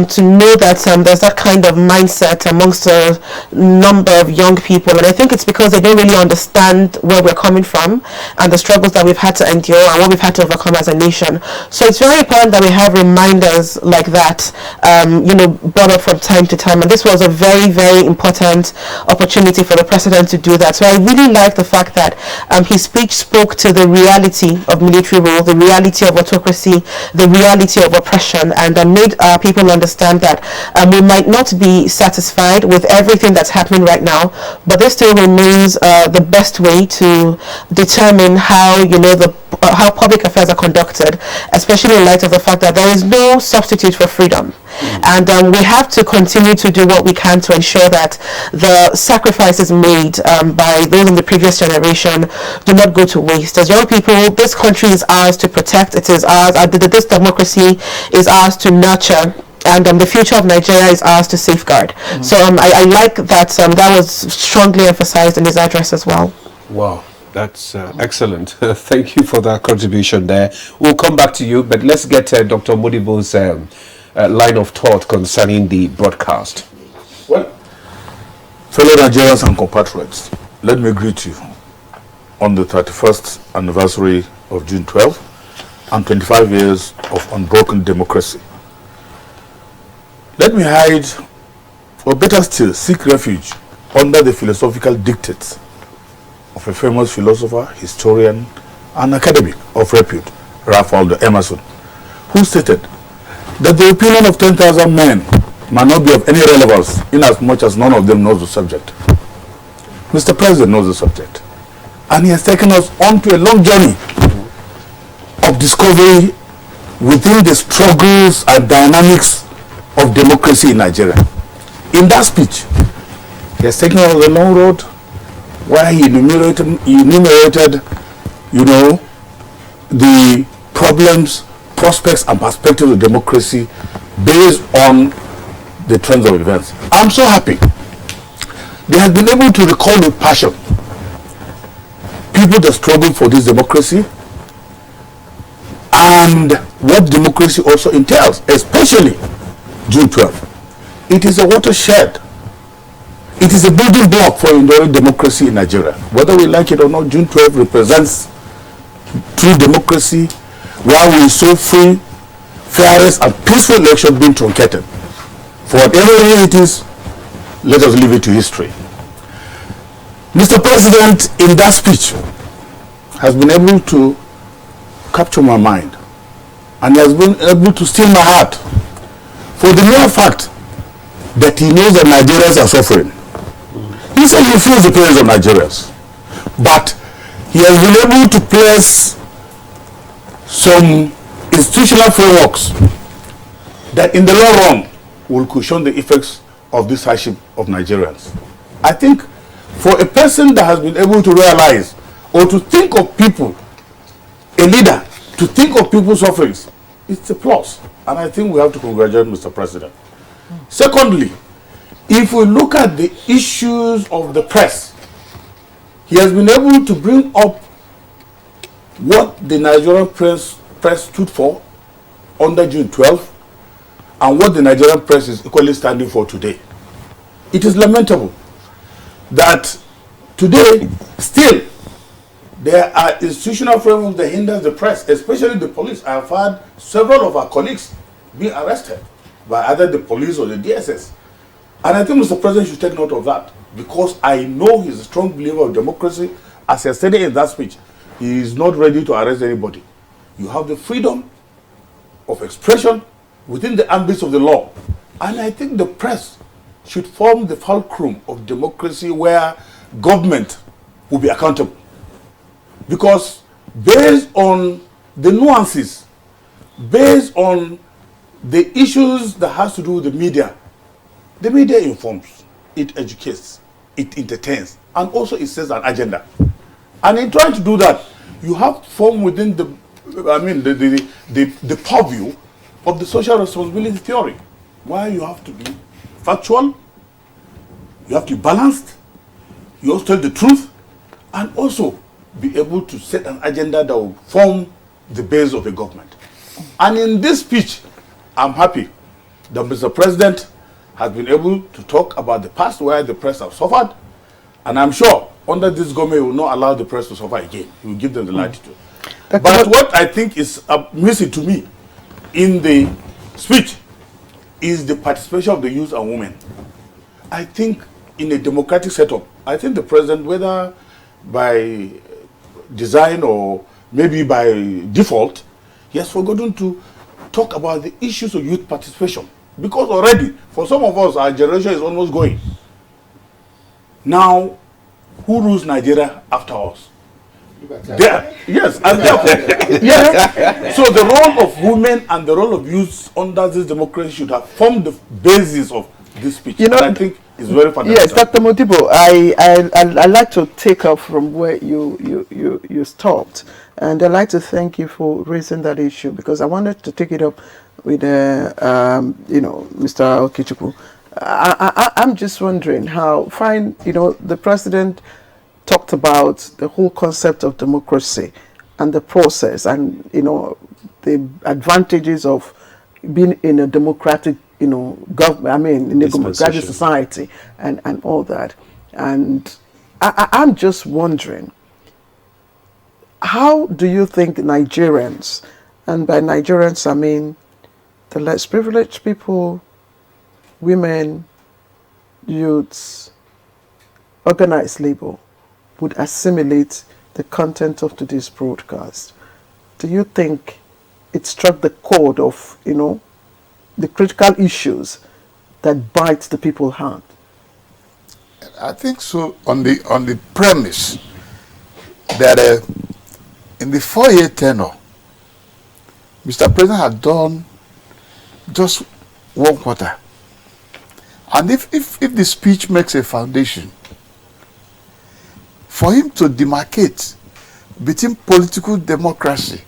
to know that there's that kind of mindset amongst a number of young people. And I think it's because they don't really understand where we're coming from and the struggles that we've had to endure and what we've had to overcome as a nation. So it's very important that we have reminders like that, brought up from time to time. And this was a very, very important opportunity for the president to do that. So I really like the fact that his speech spoke to the reality of military rule, the reality of autocracy, the reality of oppression, and made people understand that we might not be satisfied with everything that's happening right now, but this still remains the best way to determine how how public affairs are conducted, especially in light of the fact that there is no substitute for freedom. And we have to continue to do what we can to ensure that the sacrifices made by those in the previous generation do not go to waste. As young people, this country is ours to protect. It is ours. This democracy is ours to nurture. And the future of Nigeria is ours to safeguard. So I like that that was strongly emphasized in his address as well. Wow. That's excellent. Thank you for that contribution there. We'll come back to you, but let's get Dr. Modibo's line of thought concerning the broadcast. Well, fellow Nigerians and compatriots, let me greet you on the 31st anniversary of June 12 and 25 years of unbroken democracy. Let me hide, or better still, seek refuge under the philosophical dictates of a famous philosopher, historian, and academic of repute, Ralph Waldo Emerson, who stated that the opinion of 10,000 men might not be of any relevance inasmuch as none of them knows the subject. Mr. President knows the subject, and he has taken us on to a long journey of discovery within the struggles and dynamics of democracy in Nigeria. In that speech, he has taken us on the long road where he enumerated, the problems, prospects, and perspectives of democracy based on the trends of events. I'm so happy they have been able to recall with passion people that struggled for this democracy and what democracy also entails, especially June 12. It is a watershed. It is a building block for enduring democracy in Nigeria. Whether we like it or not, June 12 represents true democracy, where we saw free, fairest, and peaceful election being truncated. For whatever reason it is, let us leave it to history. Mr. President, in that speech, has been able to capture my mind, and he has been able to steal my heart for the mere fact that he knows that Nigerians are suffering. He said he feels the pains of Nigerians, but he has been able to place some institutional frameworks that in the long run will cushion the effects of this hardship of Nigerians. I think for a person that has been able to realize or to think of people, a leader, to think of people's sufferings, it's a plus. And I think we have to congratulate Mr. President. Secondly, if we look at the issues of the press, he has been able to bring up what the Nigerian press stood for under June 12 and what the Nigerian press is equally standing for today. It is lamentable that today, still, there are institutional frameworks that hinder the press, especially the police. I have had several of our colleagues being arrested by either the police or the DSS. And I think Mr. President should take note of that, because I know he's a strong believer of democracy. As he stated in that speech, he is not ready to arrest anybody. You have the freedom of expression within the ambits of the law. And I think the press should form the fulcrum of democracy where government will be accountable. Because based on the nuances, based on the issues that has to do with the media informs, it educates, it entertains, and also it sets an agenda. And in trying to do that, you have to form within the purview of the social responsibility theory, where you have to be factual, you have to be balanced, you also tell the truth, and also be able to set an agenda that will form the base of a government. And in this speech, I'm happy that Mr. President has been able to talk about the past where the press have suffered. And I'm sure under this government, he will not allow the press to suffer again. He will give them the latitude. But what I think is missing to me in the speech is the participation of the youth and women. I think in a democratic setup, I think the president, whether by design or maybe by default, he has forgotten to talk about the issues of youth participation. Because already, for some of us, our generation is almost going. Now, who rules Nigeria after us? Yes, and therefore, yes. So the role of women and the role of youth under this democracy should have formed the basis of this speech. You know, and I think it's very fundamental. Yes, Dr. Modibo, I like to take off from where you stopped, and I'd like to thank you for raising that issue, because I wanted to take it up with Mr. Okichukwu. I'm just wondering how fine, the president talked about the whole concept of democracy and the process, and the advantages of being in a democratic government, I mean in a democratic society, and all that. And I'm just wondering, how do you think Nigerians, and by Nigerians I mean the less privileged people, women, youths, organized labor, would assimilate the content of today's broadcast? Do you think it struck the chord of, the critical issues that bite the people's heart? I think so, on the premise that in the 4-year tenure, Mr. President had done just 1 quarter. And if the speech makes a foundation, for him to demarcate between political democracy,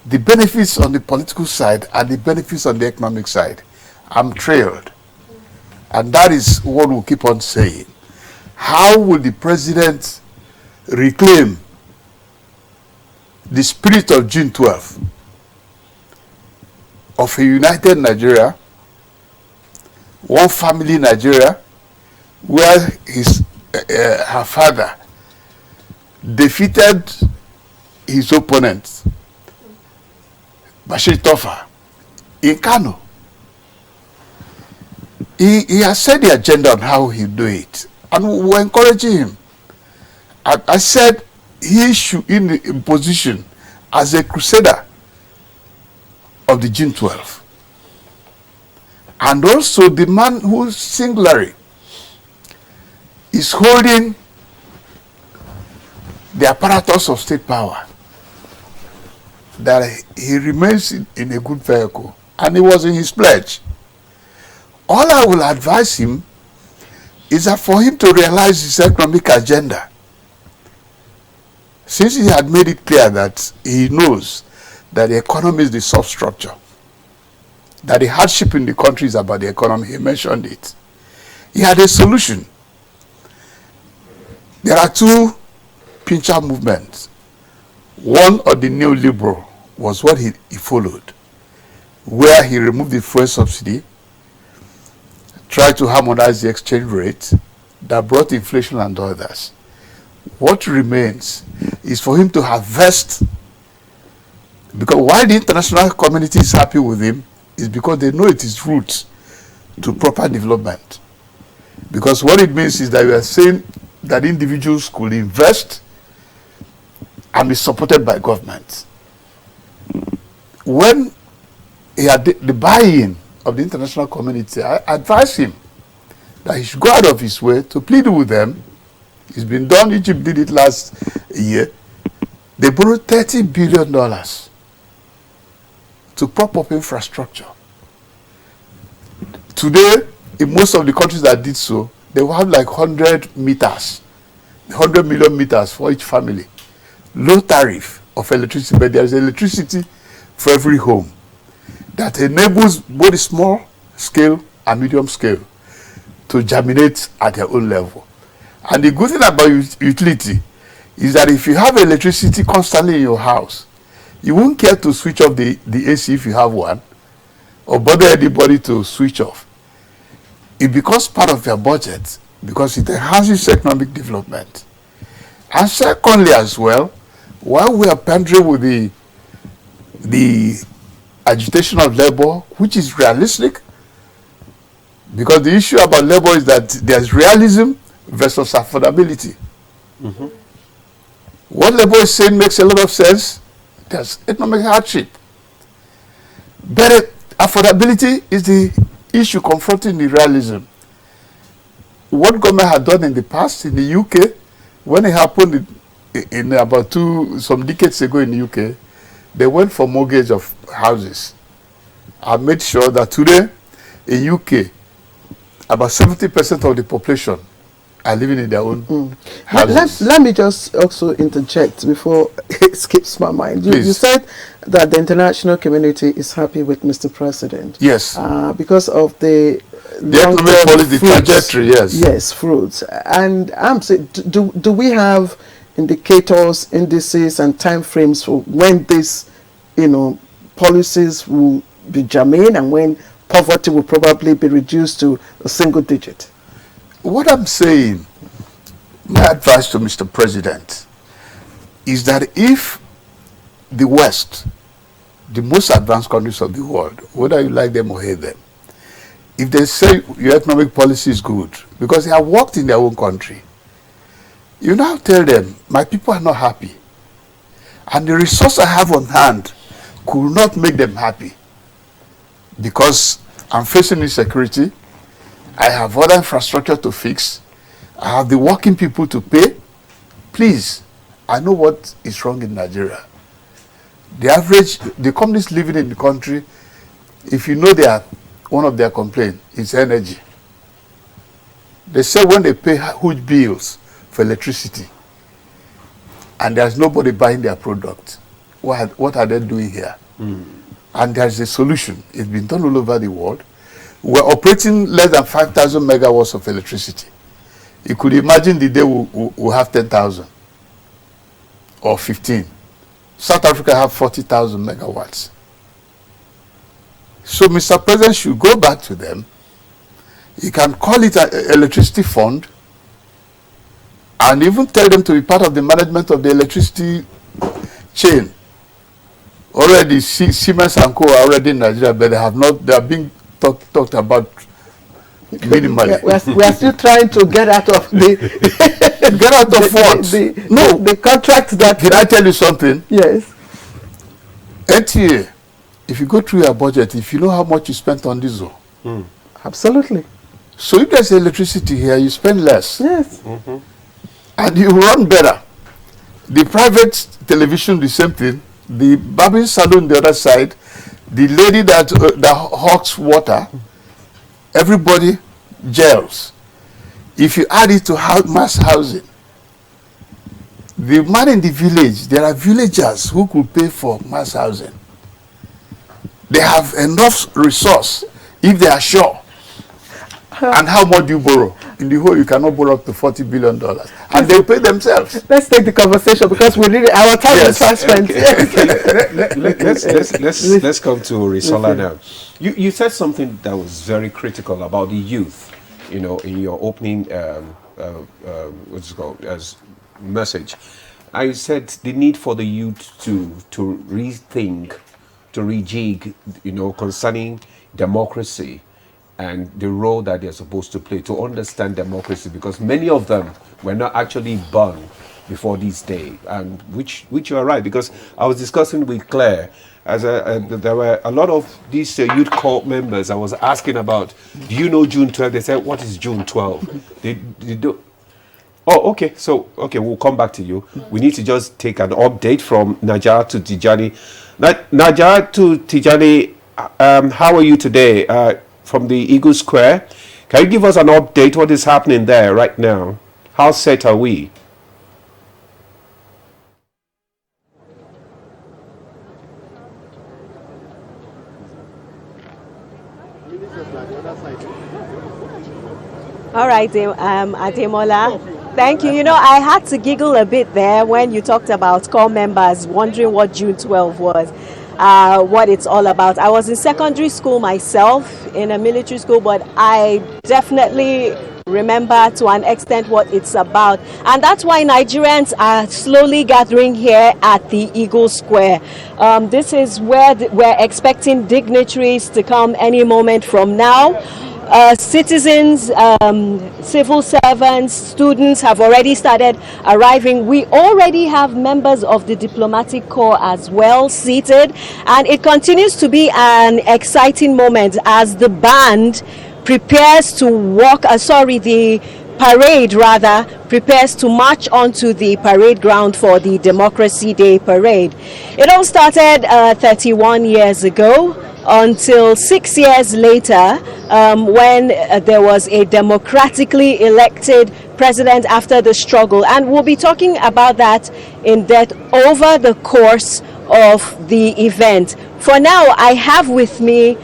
the benefits on the political side and the benefits on the economic side, I'm thrilled. And that is what we'll keep on saying. How will the president reclaim the spirit of June 12 of a united Nigeria, one family Nigeria, where her father defeated his opponent, Bashir Tofa, in Kano. He has set the agenda on how he'll do it, and we're encouraging him. I said he should in position as a crusader of the June 12, and also the man who singularly is holding the apparatus of state power, that he remains in a good vehicle, and he was in his pledge. All I will advise him is that for him to realize his economic agenda, since he had made it clear that he knows that the economy is the substructure, that the hardship in the country is about the economy, he mentioned it. He had a solution. There are 2 pincher movements. One of the neoliberal was what he followed, where he removed the fuel subsidy, tried to harmonize the exchange rate that brought inflation and others. What remains is for him to harvest, because why the international community is happy with him is because they know it is route to proper development. Because what it means is that we are saying that individuals could invest and be supported by government. When he had the buy-in of the international community, I advise him that he should go out of his way to plead with them. It's been done. Egypt did it last year. They borrowed $30 billion to prop up infrastructure. Today, in most of the countries that did so, they will have like 100 meters, 100 million meters for each family. Low tariff of electricity, but there is electricity for every home that enables both small scale and medium scale to germinate at their own level. And the good thing about utility is that if you have electricity constantly in your house, You won't care to switch off the AC if you have one, or bother anybody to switch off. It becomes part of your budget because it enhances economic development. And secondly as well, while we are pandering with the agitation of labor, which is realistic, because the issue about labor is that there's realism versus affordability. Mm-hmm. What labor is saying makes a lot of sense. There's economic hardship. But affordability is the issue confronting the realism. What government had done in the past in the UK, when it happened in about some decades ago in the UK, they went for mortgage of houses. I made sure that today in UK, about 70% of the population are living in their own houses. Let me just also interject before it skips my mind. You said that the international community is happy with Mr. President. Yes. Because of the economic policy trajectory, yes. Yes, fruits. And I'm saying, do we have indicators, indices, and time frames for when these, policies will be germane and when poverty will probably be reduced to a single digit? What I'm saying, my advice to Mr. President, is that if the West, the most advanced countries of the world, whether you like them or hate them, if they say your economic policy is good, because they have worked in their own country, you now tell them, my people are not happy. And the resource I have on hand could not make them happy. Because I'm facing insecurity, I have other infrastructure to fix, I have the working people to pay. Please, I know what is wrong in Nigeria. The companies living in the country, if you know one of their complaints is energy. They say when they pay huge bills for electricity and there's nobody buying their product, what are they doing here? And there's a solution. It's been done all over the world. We're operating less than 5,000 megawatts of electricity. You could imagine the day we'll have 10,000 or 15. South Africa have 40,000 megawatts. So Mr. President should go back to them. He can call it an electricity fund and even tell them to be part of the management of the electricity chain. Already Siemens and Co are already in Nigeria, but they are being talked about minimally. We are still trying to get out of the get out of what? The contract that. Can I tell you something? Yes. NTA, if you go through your budget, if you know how much you spent on diesel. Absolutely. So if there's electricity here, you spend less. Yes. And you run better. The private television, the same thing. The barbering salon, the other side. The lady that hawks water, everybody gels. If you add it to mass housing, the man in the village, there are villagers who could pay for mass housing. They have enough resource if they are sure. And how much do you borrow? In the whole, you cannot borrow up to $40 billion. And they pay themselves. Let's take the conversation because we really, our time is fast spent. Let's come to Risola now. You said something that was very critical about the youth, in your opening what's it called as message. I said the need for the youth to rethink, to rejig, concerning democracy and the role that they're supposed to play, to understand democracy, because many of them were not actually born before this day, and which you are right, because I was discussing with Claire, there were a lot of these youth corps members I was asking about, do you know June 12th? They said, what is June 12th? They do. Oh, okay, we'll come back to you. We need to just take an update from Najar to Tijani. Najar to Tijani, how are you today? From the Eagle Square. Can you give us an update what is happening there right now? How set are we? All right, Ademola. Thank you. You know, I had to giggle a bit there when you talked about core members wondering what June 12 was, what it's all about. I was in secondary school myself, in a military school, but I definitely remember to an extent what it's about. And that's why Nigerians are slowly gathering here at the Eagle Square. This is where we're expecting dignitaries to come any moment from now. Citizens, civil servants, students have already started arriving. We already have members of the diplomatic corps as well seated, and it continues to be an exciting moment as the band prepares to the parade rather prepares to march onto the parade ground for the Democracy Day parade. It all started 31 years ago until 6 years later when there was a democratically elected president after the struggle. And we'll be talking about that in depth over the course of the event. For now, I have with me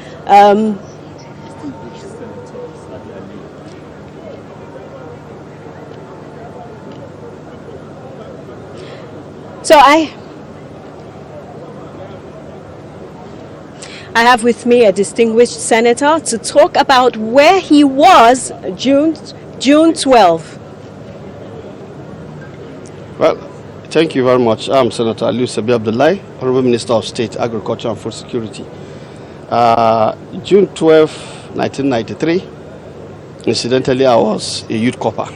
I have with me a distinguished senator to talk about where he was June 12. Well, thank you very much. I'm Senator Aliu Sabi Abdullahi, Honorable Minister of State, Agriculture and Food Security. June 12, 1993, incidentally, I was a youth corper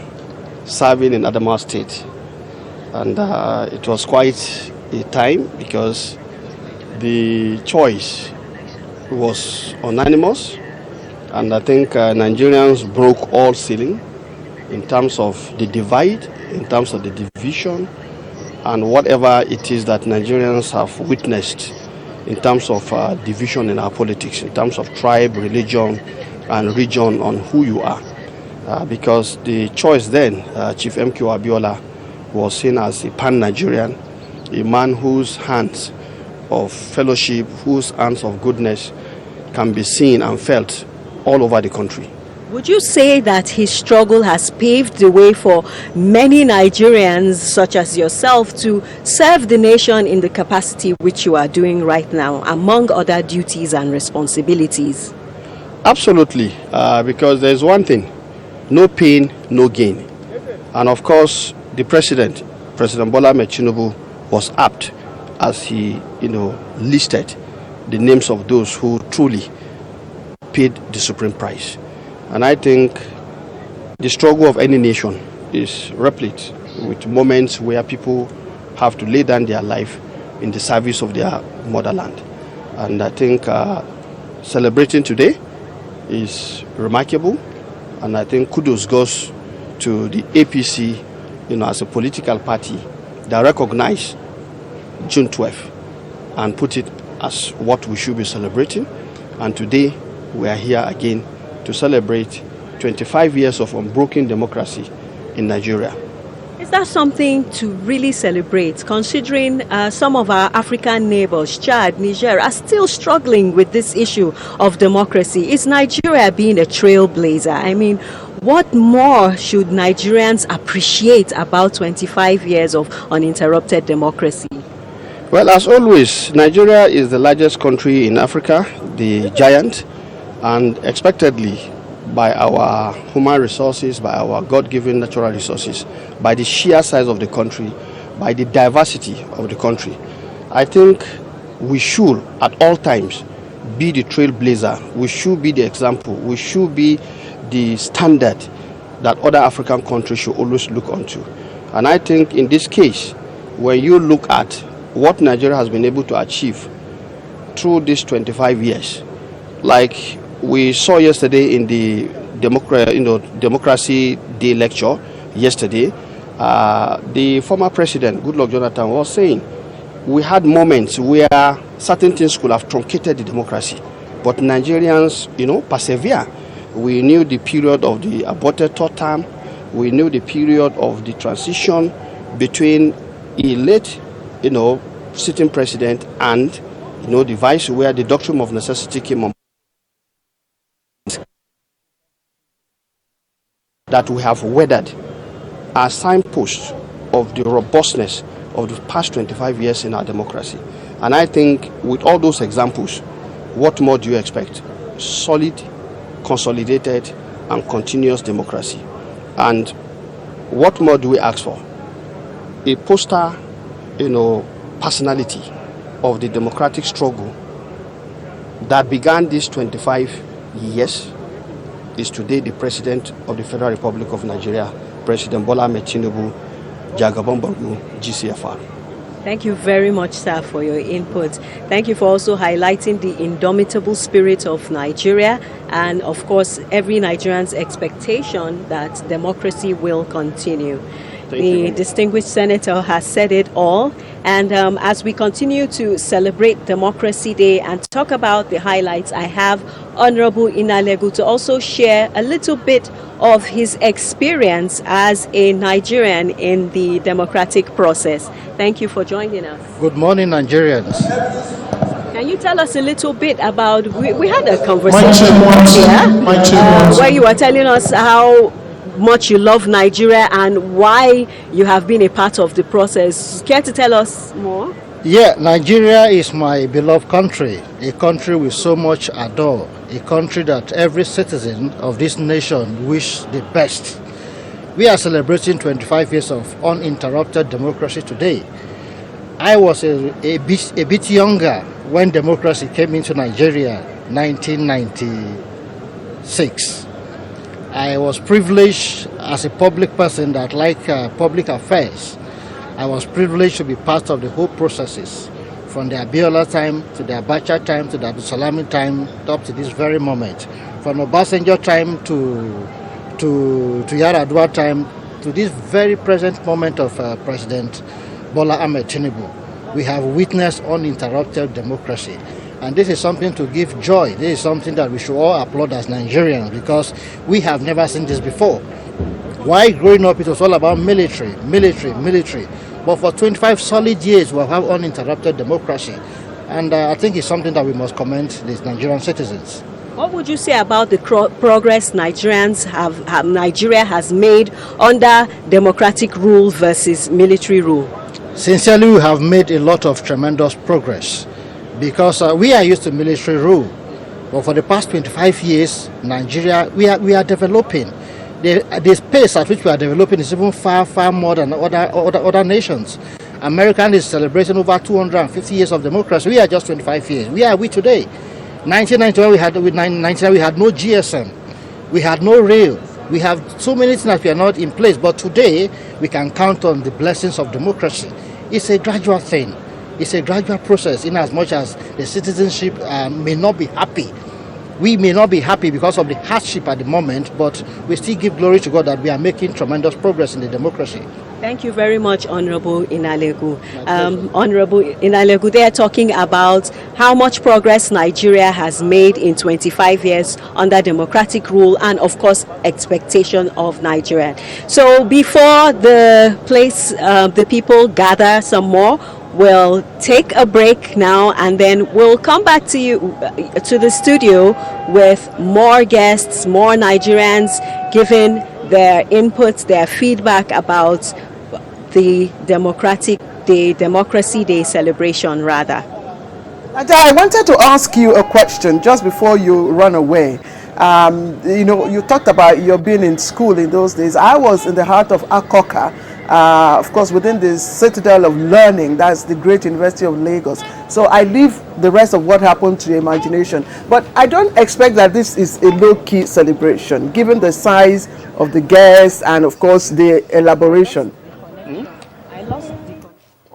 serving in Adamawa State. And it was quite a time because the choice was unanimous, and I think Nigerians broke all ceiling in terms of the divide, in terms of the division, and whatever it is that Nigerians have witnessed in terms of division in our politics, in terms of tribe, religion, and region on who you are. Because the choice then, Chief M.K. Abiola was seen as a pan-Nigerian, a man whose hands of fellowship, whose hands of goodness can be seen and felt all over the country. Would you say that his struggle has paved the way for many Nigerians, such as yourself, to serve the nation in the capacity which you are doing right now, among other duties and responsibilities? Absolutely, because there's one thing, no pain, no gain. And of course, the President Bola Ahmed Tinubu, was apt as he, listed the names of those who truly paid the supreme price. And I think the struggle of any nation is replete with moments where people have to lay down their life in the service of their motherland. And I think celebrating today is remarkable, and I think kudos goes to the APC, as a political party that recognize June 12th and put it as what we should be celebrating. And today we are here again to celebrate 25 years of unbroken democracy in Nigeria. Is that something to really celebrate, considering some of our African neighbors, Chad, Niger, are still struggling with this issue of democracy? Is Nigeria being a trailblazer? I mean, what more should Nigerians appreciate about 25 years of uninterrupted democracy? Well, as always, Nigeria is the largest country in Africa, the giant, and expectedly, by our human resources, by our God-given natural resources, by the sheer size of the country, by the diversity of the country, I think we should at all times be the trailblazer. We should be the example. We should be the standard that other African countries should always look onto. And I think in this case, when you look at what Nigeria has been able to achieve through these 25 years, like we saw yesterday in the Democracy Day lecture yesterday, the former president, Goodluck Jonathan, was saying we had moments where certain things could have truncated the democracy, but Nigerians, persevere. We knew the period of the aborted third term. We knew the period of the transition between a late, sitting president and, the vice, where the doctrine of necessity came on. That we have weathered are signposts of the robustness of the past 25 years in our democracy. And I think with all those examples, what more do you expect? Solid, consolidated, and continuous democracy. And what more do we ask for? A poster, personality of the democratic struggle that began these 25 years is today the President of the Federal Republic of Nigeria, President Bola Ahmed Tinubu, Jagaban Borgu, GCFR. Thank you very much, sir, for your input. Thank you for also highlighting the indomitable spirit of Nigeria and, of course, every Nigerian's expectation that democracy will continue. The distinguished senator has said it all. And as we continue to celebrate Democracy Day and talk about the highlights, I have Honorable Inalegu to also share a little bit of his experience as a Nigerian in the democratic process. Thank you for joining us. Good morning, Nigerians. Can you tell us a little bit about, we had a conversation here where you were telling us how much you love Nigeria and why you have been a part of the process. Care to tell us more? Yeah, Nigeria is my beloved country, a country we so much adore, a country that every citizen of this nation wish the best. We are celebrating 25 years of uninterrupted democracy today. I was a bit younger when democracy came into Nigeria, 1996. I was privileged as a public person that liked public affairs. I was privileged to be part of the whole processes, from the Abiola time to the Abacha time to the Abdulsalami time up to this very moment, from Obasanjo time to Yaradua time to this very present moment of President Bola Ahmed Tinubu. We have witnessed uninterrupted democracy. And this is something to give joy. This is something that we should all applaud as Nigerians because we have never seen this before. While growing up, it was all about military. But for 25 solid years, we have uninterrupted democracy. And I think it's something that we must commend these Nigerian citizens. What would you say about the progress Nigeria has made under democratic rule versus military rule? Sincerely, we have made a lot of tremendous progress. Because we are used to military rule, but for the past 25 years, Nigeria, we are developing. The pace at which we are developing is even far more than other nations. America is celebrating over 250 years of democracy. We are just 25 years. We are today. 1991 we had no GSM, we had no rail. We have so many things that we are not in place. But today we can count on the blessings of democracy. It's a gradual thing. It's a gradual process in as much as the citizenship may not be happy. We may not be happy because of the hardship at the moment, but we still give glory to God that we are making tremendous progress in the democracy. Thank you very much, Honorable Inalegu. Honorable Inalegu, they are talking about how much progress Nigeria has made in 25 years under democratic rule and, of course, expectation of Nigeria. So before the people gather some more, we'll take a break now and then we'll come back to you to the studio with more guests, more Nigerians giving their inputs, their feedback about the Democracy Day celebration rather. I wanted to ask you a question just before you run away. You talked about your being in school in those days. I was in the heart of Akoka. Of course, within the citadel of learning, that's the great University of Lagos. So I leave the rest of what happened to your imagination. But I don't expect that this is a low-key celebration, given the size of the guests and, of course, the elaboration. I lost the...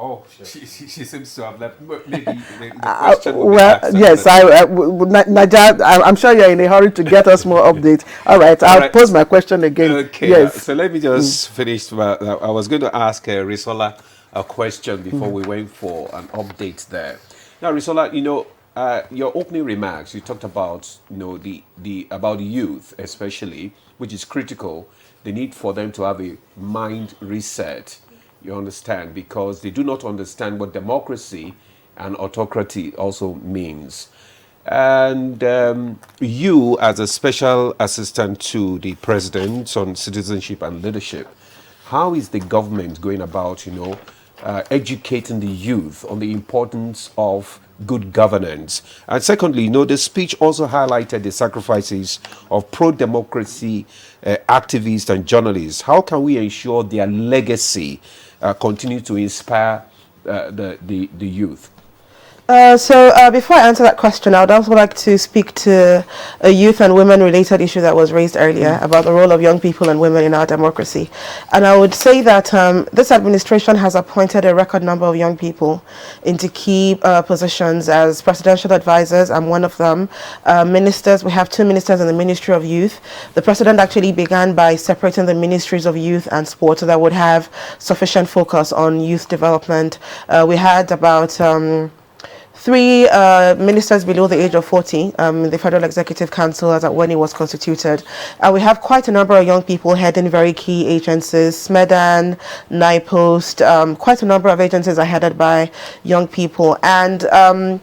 Oh, she seems to have left. Maybe the question will well, be yes, Naja, I'm sure you're in a hurry to get us more updates. All right, I'll pose my question again. Okay, yes. So let me just finish. I was going to ask Risola a question before we went for an update there. Now, Risola, your opening remarks, you talked about, about youth especially, which is critical, the need for them to have a mind reset. You understand, because they do not understand what democracy and autocracy also means. And you, as a special assistant to the president on citizenship and leadership, how is the government going about, educating the youth on the importance of good governance? And secondly, the speech also highlighted the sacrifices of pro-democracy activists and journalists. How can we ensure their legacy continue to inspire the youth? Before I answer that question, I would also like to speak to a youth and women related issue that was raised earlier about the role of young people and women in our democracy. And I would say that this administration has appointed a record number of young people into key positions as presidential advisors. I'm one of them. Ministers, we have 2 ministers in the Ministry of Youth. The president actually began by separating the ministries of youth and sport so that would have sufficient focus on youth development. We had about 3 ministers below the age of 40 in the Federal Executive Council as at when it was constituted. We have quite a number of young people heading very key agencies, SMEDAN, NIPOST, quite a number of agencies are headed by young people. And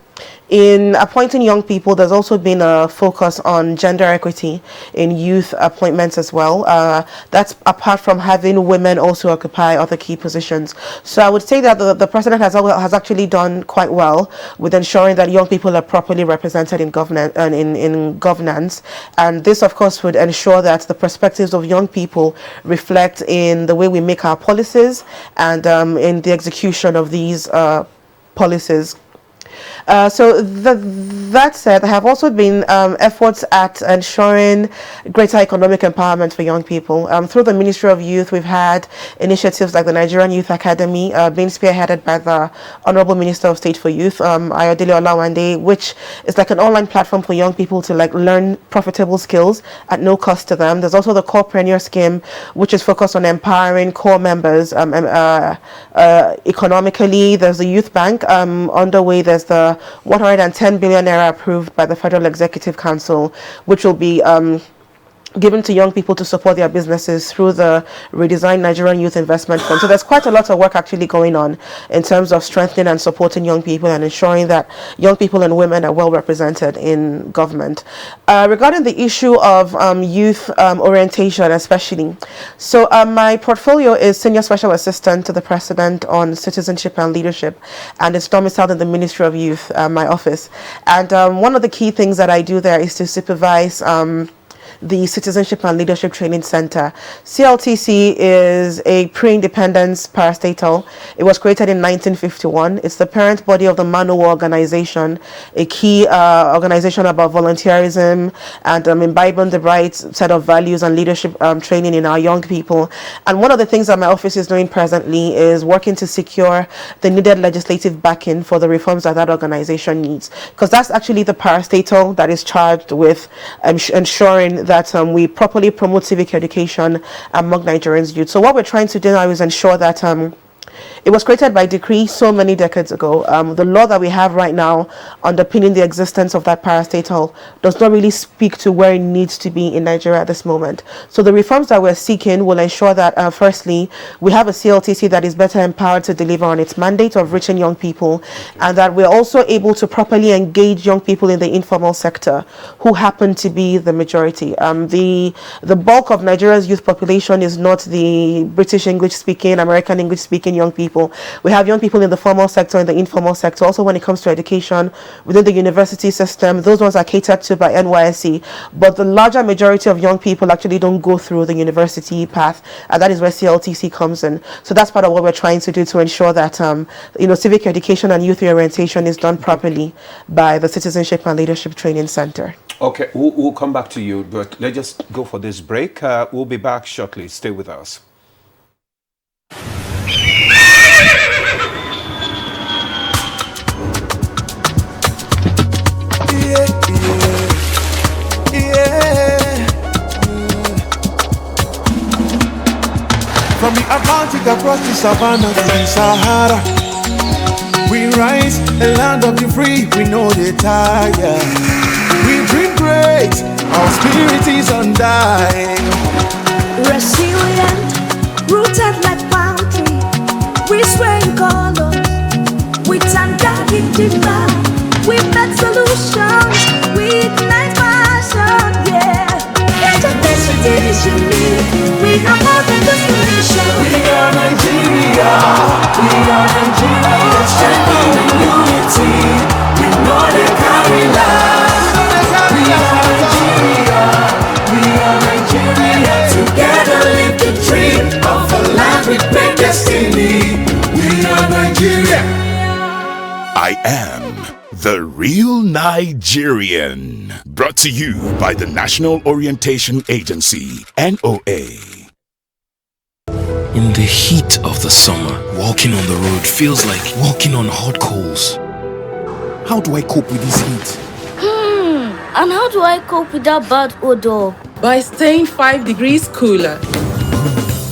in appointing young people, there's also been a focus on gender equity in youth appointments as well. That's apart from having women also occupy other key positions. So I would say that the president has actually done quite well with ensuring that young people are properly represented in governance. And this, of course, would ensure that the perspectives of young people reflect in the way we make our policies and in the execution of these policies. That said, there have also been efforts at ensuring greater economic empowerment for young people. Through the Ministry of Youth, we've had initiatives like the Nigerian Youth Academy, being spearheaded by the Honorable Minister of State for Youth, Ayodele Olawande, which is like an online platform for young people to learn profitable skills at no cost to them. There's also the Corepreneur Scheme, which is focused on empowering core members economically. There's the Youth Bank underway. There's the 110 billion naira approved by the Federal Executive Council, which will be given to young people to support their businesses through the redesigned Nigerian Youth Investment Fund. So there's quite a lot of work actually going on in terms of strengthening and supporting young people and ensuring that young people and women are well represented in government. Regarding the issue of youth orientation especially, so my portfolio is Senior Special Assistant to the President on Citizenship and Leadership, and it's domiciled in the Ministry of Youth, my office. And one of the key things that I do there is to supervise the Citizenship and Leadership Training Center. CLTC is a pre-independence parastatal. It was created in 1951. It's the parent body of the Manu organization, a key organization about volunteerism and imbibing the right set of values and leadership training in our young people. And one of the things that my office is doing presently is working to secure the needed legislative backing for the reforms that organization needs, because that's actually the parastatal that is charged with ensuring that we properly promote civic education among Nigerians youth. So what we're trying to do now is ensure that it was created by decree so many decades ago. The law that we have right now underpinning the existence of that parastatal does not really speak to where it needs to be in Nigeria at this moment. So the reforms that we're seeking will ensure that firstly, we have a CLTC that is better empowered to deliver on its mandate of reaching young people, and that we're also able to properly engage young people in the informal sector who happen to be the majority. The bulk of Nigeria's youth population is not the British English speaking, American English speaking young people. We have young people in the formal sector and the informal sector. Also, when it comes to education within the university system, those ones are catered to by NYSC. But the larger majority of young people actually don't go through the university path, and that is where CLTC comes in. So that's part of what we're trying to do to ensure that civic education and youth orientation is done properly by the Citizenship and Leadership Training Center. Okay, we'll come back to you, but let's just go for this break. We'll be back shortly. Stay with us. From the Atlantic across the savannah to the Sahara, we rise, a land of the free, we know they tire. We dream great, our spirit is undying. Resilient, rooted like palm tree, we sway in colors, with undying demand. We make solutions, we ignite passion, yeah. Each of this is unique, we We have more than just a nation. We are Nigeria. We are Nigeria. Strength in unity. We know they carry life. We are Nigeria. We are Nigeria. Together live the dream of a land with great destiny. We are Nigeria. I am the real Nigerian. Brought to you by the National Orientation Agency, NOA. In the heat of the summer, walking on the road feels like walking on hot coals. How do I cope with this heat? And how do I cope with that bad odor? By staying 5 degrees cooler.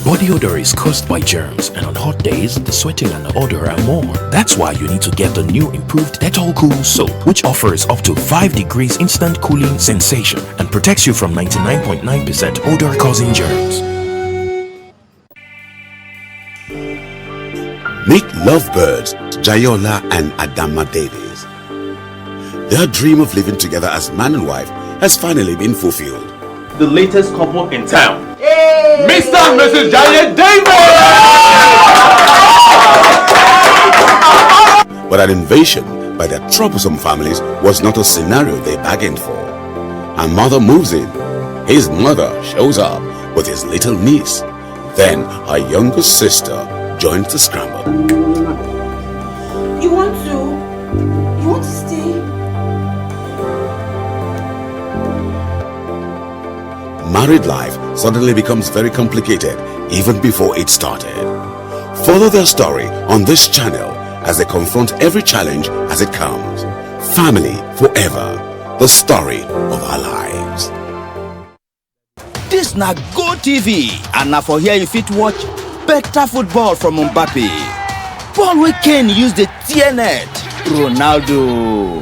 Body odor is caused by germs, and on hot days, the sweating and the odor are more. That's why you need to get the new improved Dettol Cool Soap, which offers up to 5 degrees instant cooling sensation and protects you from 99.9% odor-causing germs. Meet lovebirds Jayola and Adama Davies. Their dream of living together as man and wife has finally been fulfilled. The latest couple in town. Mr. and Mrs. Giant David! But an invasion by their troublesome families was not a scenario they bargained for. Her mother moves in. His mother shows up with his little niece. Then her younger sister joins the scramble. You want to stay? Married life suddenly becomes very complicated even before it started. Follow their story on this channel as they confront every challenge as it comes. Family forever, the story of our lives. This na Go TV, and now for here you fit watch better football from Mbappe. Ball wey Kane use the TNet, Ronaldo.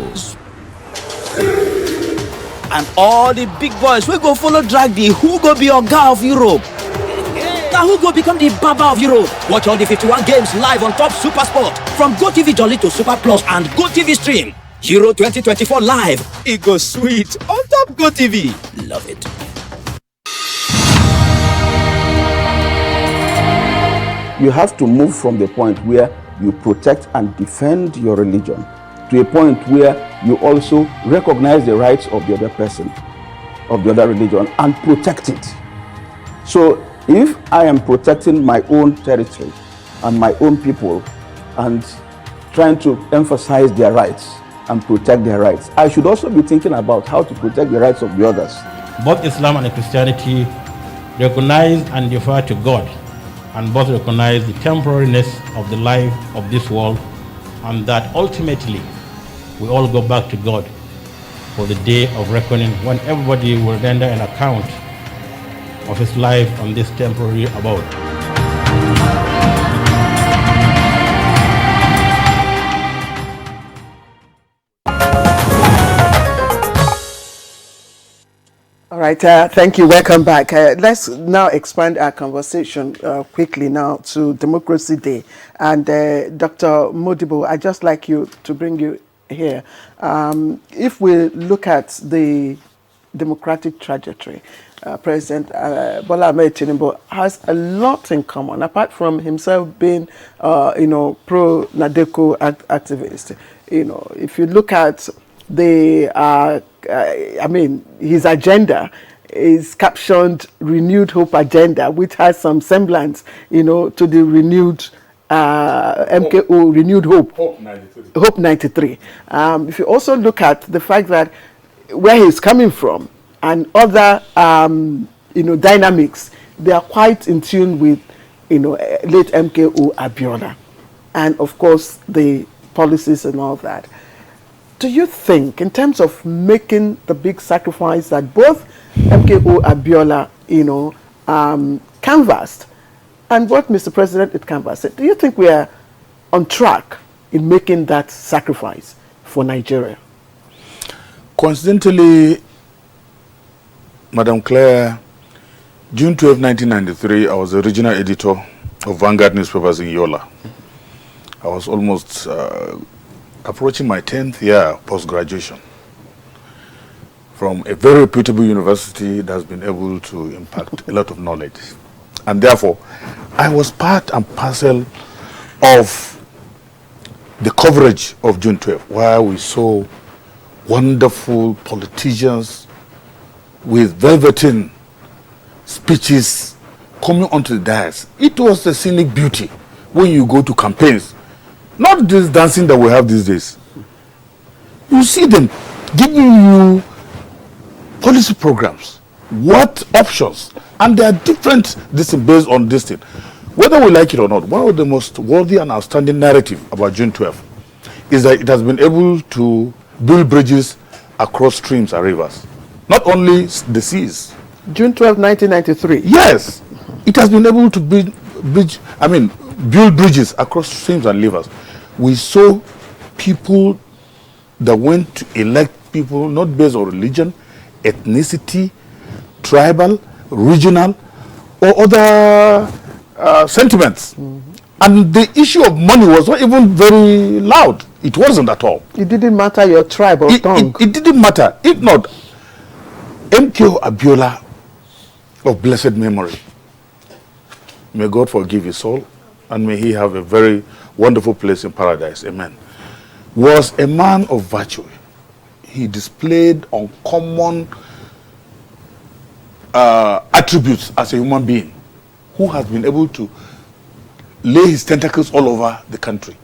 And all the big boys we go follow drag the who go be Oga of Europe. Now who go become the Baba of Europe? Watch all the 51 games live on top Super Sport from GoTV Jolly to Super Plus and GoTV Stream. Euro 2024 live. It goes sweet on top GoTV. Love it. You have to move from the point where you protect and defend your religion to a point where you also recognize the rights of the other person, of the other religion, and protect it. So if I am protecting my own territory and my own people and trying to emphasize their rights and protect their rights, I should also be thinking about how to protect the rights of the others. Both Islam and Christianity recognize and defer to God, and both recognize the temporariness of the life of this world, and that ultimately we all go back to God for the day of reckoning, when everybody will render an account of his life on this temporary abode. All right, thank you. Welcome back. Let's now expand our conversation quickly now to Democracy Day. And Dr. Modibo, I'd just like you to bring you here. If we look at the democratic trajectory, President Bola Ahmed Tinubu has a lot in common, apart from himself being, pro-Nadeco activist. If you look at the his agenda is captioned Renewed Hope Agenda, which has some semblance, to the renewed MKO, Renewed Hope. Hope 93. If you also look at the fact that where he's coming from and other, dynamics, they are quite in tune with, late MKO Abiola. And of course, the policies and all that. Do you think, in terms of making the big sacrifice that both MKO Abiola, canvassed, and what Mr. President it canvassed, do you think we are on track in making that sacrifice for Nigeria? Coincidentally, Madam Claire, June 12, 1993, I was the regional editor of Vanguard newspapers in Yola. I was almost approaching my 10th year post-graduation from a very reputable university that has been able to impact a lot of knowledge. And therefore, I was part and parcel of the coverage of June 12, where we saw wonderful politicians with velveteen speeches coming onto the dais. It was a scenic beauty when you go to campaigns. Not this dancing that we have these days. You see them giving you policy programs, what options, and there are different this based on this thing. Whether we like it or not, one of the most worthy and outstanding narrative about June 12 is that it has been able to build bridges across streams and rivers, not only the seas. June 12, 1993. Yes, it has been able to build bridges across streams and rivers. We saw people that went to elect people not based on religion, ethnicity, tribal, regional, or other sentiments. And the issue of money was not even very loud. It wasn't at all. It didn't matter your tribe or tongue. It didn't matter. If not, MKO Abiola of blessed memory, may God forgive his soul and may he have a very wonderful place in paradise. Amen. Was a man of virtue. He displayed uncommon attributes as a human being who has been able to lay his tentacles all over the country.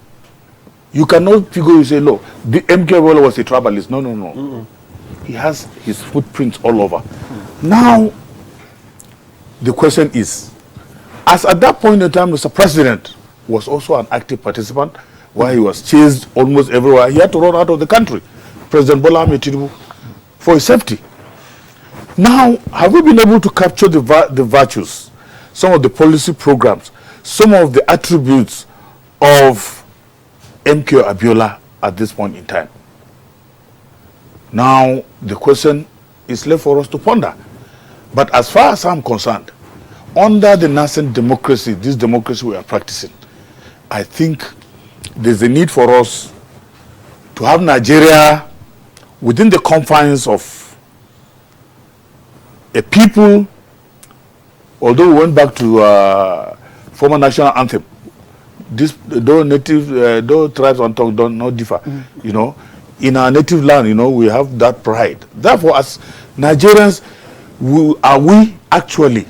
You cannot figure, you say, look, the MK Abiola was a tribalist. No, no, no. He has his footprints all over. Now, the question is, as at that point in time, Mr. President was also an active participant, where he was chased almost everywhere. He had to run out of the country, President Bola Ahmed Tinubu, for his safety. Now, have we been able to capture the virtues, some of the policy programs, some of the attributes of MK Abiola at this point in time? Now, the question is left for us to ponder. But as far as I'm concerned, under the nascent democracy, this democracy we are practicing, I think there's a need for us to have Nigeria within the confines of a people. Although we went back to former national anthem, though tribes and tongues don't not differ, you know, in our native land, you know, we have that pride. Therefore, as Nigerians, are we actually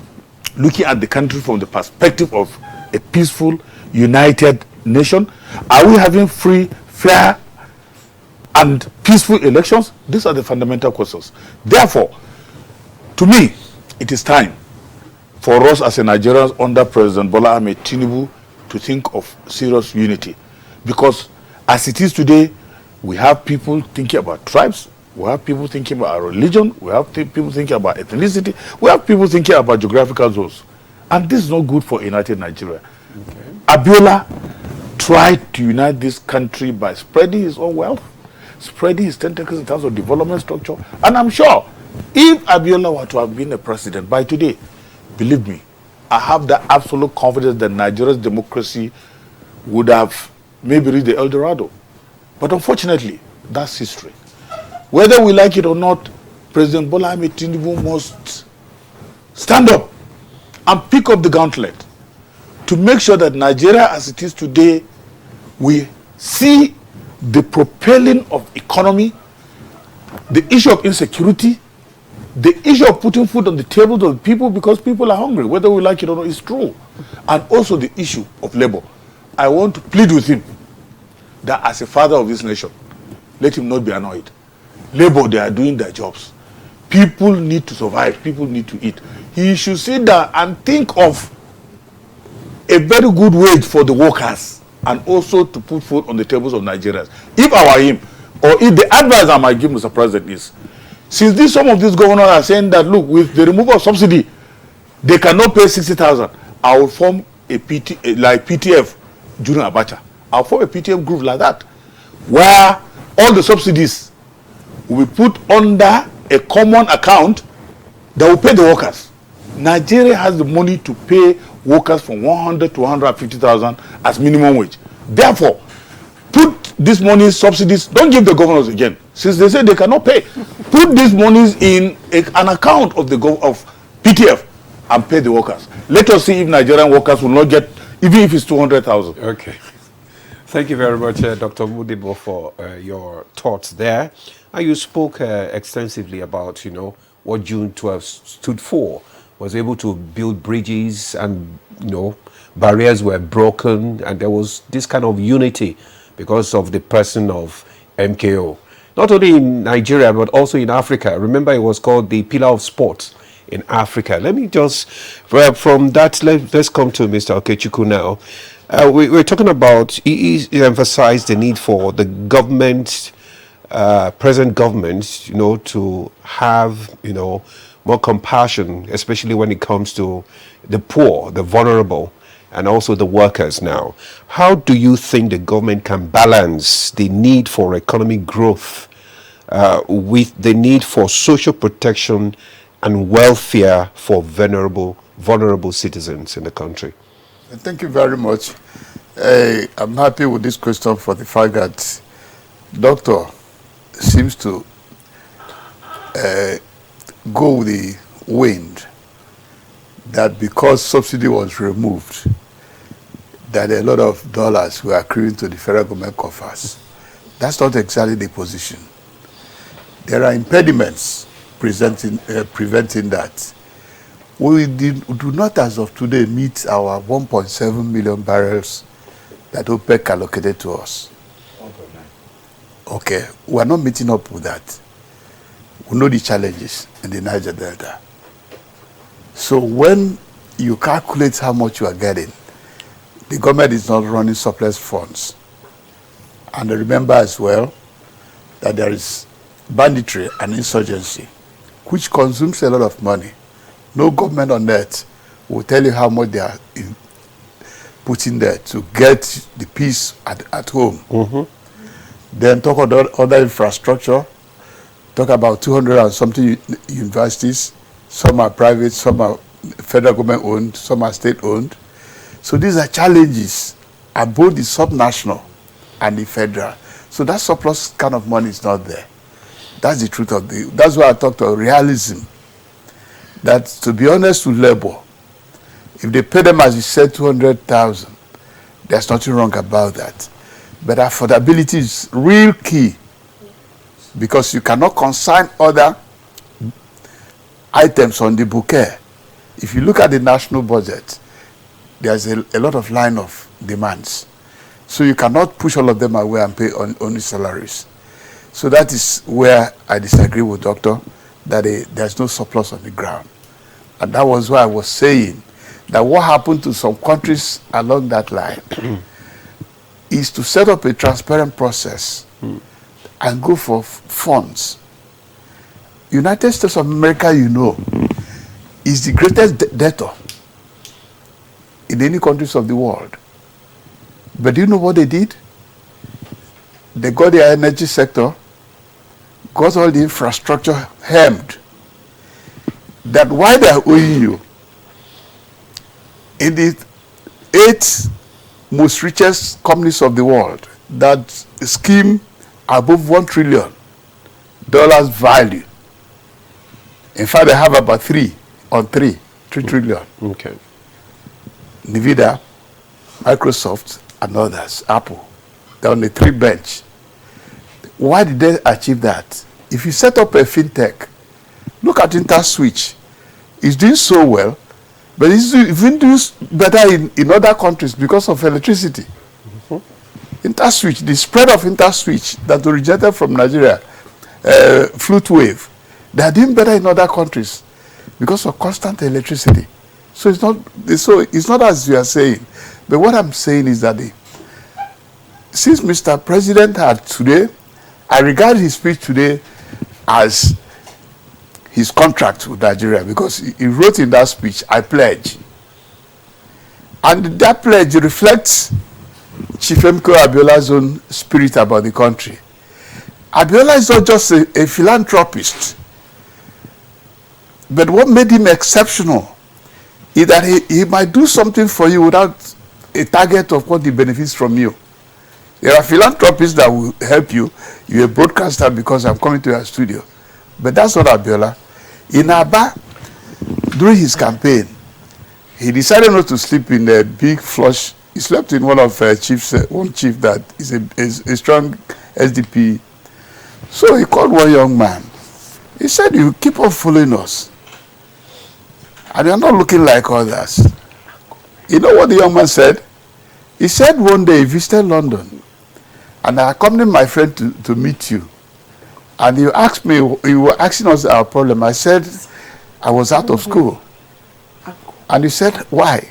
looking at the country from the perspective of a peaceful, united nation? Are we having free, fair, and peaceful elections? These are the fundamental questions. Therefore, to me, it is time for us as a Nigerians under President Bola Ahmed Tinubu to think of serious unity. Because as it is today, we have people thinking about tribes, we have people thinking about religion, we have people thinking about ethnicity, we have people thinking about geographical zones. And this is not good for a united Nigeria. Okay. Abiola tried to unite this country by spreading his own wealth, spreading his tentacles in terms of development structure. And I'm sure if Abiola were to have been a president by today, believe me, I have the absolute confidence that Nigeria's democracy would have maybe reached the El Dorado. But unfortunately, that's history. Whether we like it or not, President Bola Ahmed Tinubu must stand up and pick up the gauntlet to make sure that Nigeria as it is today, we see the propelling of economy, the issue of insecurity, the issue of putting food on the tables of people because people are hungry, whether we like it or not, is true. And also the issue of labor. I want to plead with him that as a father of this nation, let him not be annoyed. Labor, they are doing their jobs. People need to survive. People need to eat. He should sit down and think of a very good wage for the workers and also to put food on the tables of Nigerians. If I were him, or if the advice I might give Mr. President is, since some of these governors are saying that, look, with the removal of subsidy, they cannot pay 60,000, I will form a like PTF during Abacha. I'll form a PTF group like that, where all the subsidies will be put under a common account that will pay the workers. Nigeria has the money to pay workers from 100 to 150,000 as minimum wage. Therefore, put this money subsidies, don't give the governors again, since they say they cannot pay. Put these monies in an account of PTF and pay the workers. Let us see if Nigerian workers will not get, even if it's 200,000. Okay. Thank you very much, Dr. Mudibo, for your thoughts there. And you spoke extensively about, what June 12 stood for. Was able to build bridges and, barriers were broken, and there was this kind of unity because of the person of MKO. Not only in Nigeria, but also in Africa. Remember, it was called the Pillar of Sport in Africa. Let me just, from that, let's come to Mr. Okechukwu now. We're talking about, he emphasized the need for the government, present government, to have, more compassion, especially when it comes to the poor, the vulnerable, and also the workers now. How do you think the government can balance the need for economic growth with the need for social protection and welfare for vulnerable citizens in the country? Thank you very much. I'm happy with this question for the fact that Doctor seems to go with the wind that because subsidy was removed, that a lot of dollars were accruing to the federal government coffers. That's not exactly the position. There are impediments preventing that. We do not, as of today, meet our 1.7 million barrels that OPEC allocated to us. Okay, we are not meeting up with that. We know the challenges in the Niger Delta. So when you calculate how much you are getting, the government is not running surplus funds. And remember as well that there is banditry and insurgency, which consumes a lot of money. No government on earth will tell you how much they are putting there to get the peace at home. Then talk about other infrastructure. Talk about 200 and something universities. Some are private, some are federal government owned, some are state owned. So these are challenges at both the subnational and the federal. So that surplus kind of money is not there. That's the truth of that's why I talked about realism. That, to be honest with labor, if they pay them, as you said, 200,000, there's nothing wrong about that. But affordability is real key, because you cannot consign other items on the bouquet. If you look at the national budget, there's a lot of line of demands. So you cannot push all of them away and pay only salaries. So that is where I disagree with Doctor, that there's no surplus on the ground. And that was why I was saying that what happened to some countries along that line is to set up a transparent process and go for funds. United States of America, is the greatest debtor in any countries of the world. But do you know what they did? They got their energy sector, got all the infrastructure hemmed. That why they are owing you, in the 8 most richest companies of the world that scheme above $1 trillion value. In fact, they have about 3 trillion. Okay. Nvidia, Microsoft, and others, Apple. They're on the 3 bench. Why did they achieve that? If you set up a fintech, look at InterSwitch. It's doing so well, but it's even doing better in other countries because of electricity. InterSwitch, the spread of InterSwitch that originated from Nigeria, flute wave, they are doing better in other countries because of constant electricity. So it's not as you are saying. But what I'm saying is that since Mr. President had today, I regard his speech today as his contract with Nigeria, because he wrote in that speech, I pledge. And that pledge reflects Chief MKO Abiola's own spirit about the country. Abiola is not just a philanthropist, but what made him exceptional is that he might do something for you without a target of what he benefits from you. There are philanthropists that will help you. You're a broadcaster because I'm coming to your studio. But that's not Abiola. In Aba, during his campaign, he decided not to sleep in a big flush. He slept in one of chiefs, one chief that is a strong SDP. So he called one young man. He said, "You keep on fooling us, and you're not looking like others." You know what the young man said? He said one day he visited London, and I accompanied my friend to meet you. And you asked me, you were asking us our problem. I said, I was out of school. And you said, why?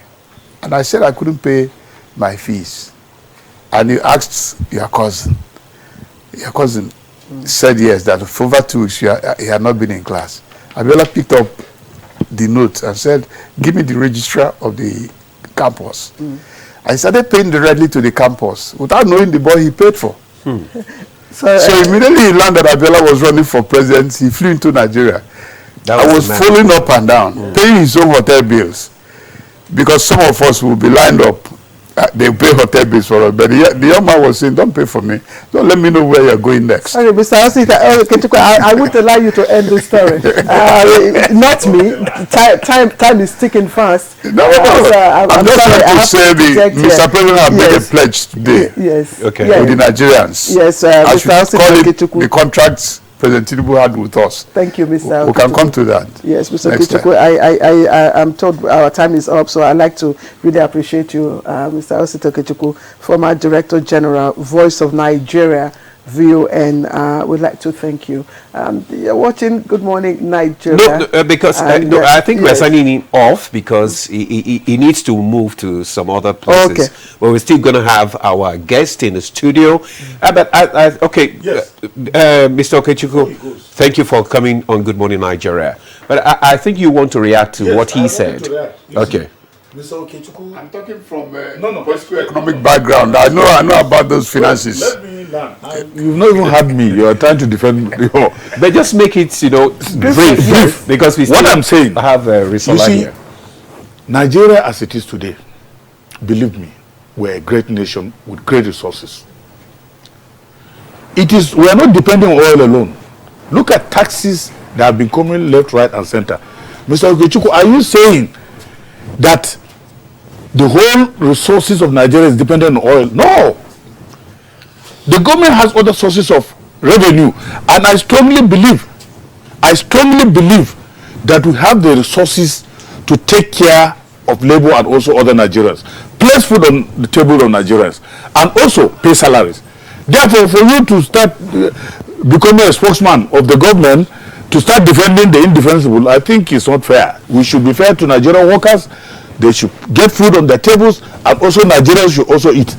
And I said I couldn't pay my fees. And you asked your cousin. Your cousin said yes, that for over 2 weeks he had not been in class. Abiola picked up the note and said, give me the registrar of the campus. I started paying directly to the campus without knowing the boy he paid for. So immediately he learned that Abiola was running for president. He flew into Nigeria. I was falling up and down, paying his own hotel bills, because some of us will be lined up. They pay hotel bills for us, but the young man was saying, "Don't pay for me. Don't let me know where you're going next." Okay, Mr. Osita, I would allow you to end the story. Not me. Time is ticking fast. No, I'm just trying to say Mr. President has made a pledge today. Yes. Okay. With the Nigerians. Yes, Mr. Osita, the contracts President Tinubu had with us. Thank you, Mr. We can come to that. Yes, Mr. Okechukwu, I'm told our time is up, so I'd like to really appreciate you, Mr. Osita Okechukwu, former Director General, Voice of Nigeria, VON. We'd like to thank you. You're watching Good Morning Nigeria. No, because I think we're signing him off because he needs to move to some other places. Okay. But we're still going to have our guest in the studio. Mr. Okechukwu, thank you for coming on Good Morning Nigeria. But I think you want to react to what he said. Okay. Mr. Okechukwu, I'm talking from political economic background. I know about those finances. Let me learn. You've not even had me. You are trying to defend. But just make it, brief. Because we still have Risola here. Nigeria as it is today, believe me, we're a great nation with great resources. We are not depending on oil alone. Look at taxes that have been coming left, right, and center. Mr. Okechukwu, are you saying that the whole resources of Nigeria is dependent on oil? No. The government has other sources of revenue, and I strongly believe that we have the resources to take care of labor and also other Nigerians, place food on the table of Nigerians, and also pay salaries. Therefore, for you to start becoming a spokesman of the government, to start defending the indefensible, I think it's not fair. We should be fair to Nigerian workers. They should get food on their tables, and also Nigerians should also eat.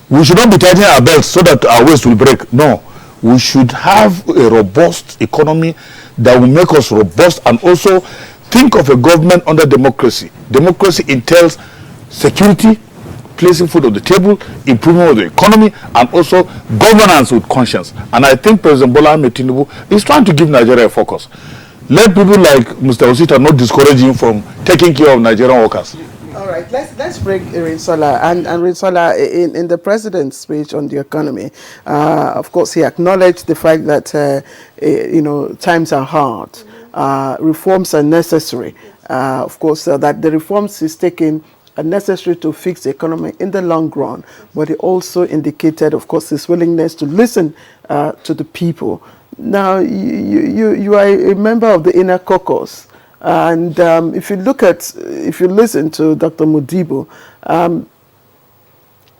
We should not be tightening our belts so that our waist will break. No, we should have a robust economy that will make us robust, and also think of a government under democracy. Democracy entails security, placing food on the table, improvement of the economy, and also governance with conscience. And I think President Bola Ahmed Tinubu is trying to give Nigeria a focus. Let people like Mr. Osita not discourage him from taking care of Nigerian workers. All right, let's bring Rinsola. And Rinsola, in the president's speech on the economy, of course, he acknowledged the fact that times are hard, reforms are necessary. Of course, that the reforms he's taking are necessary to fix the economy in the long run. But he also indicated, of course, his willingness to listen to the people. Now, you are a member of the inner caucus. And if you listen to Dr. Modibo,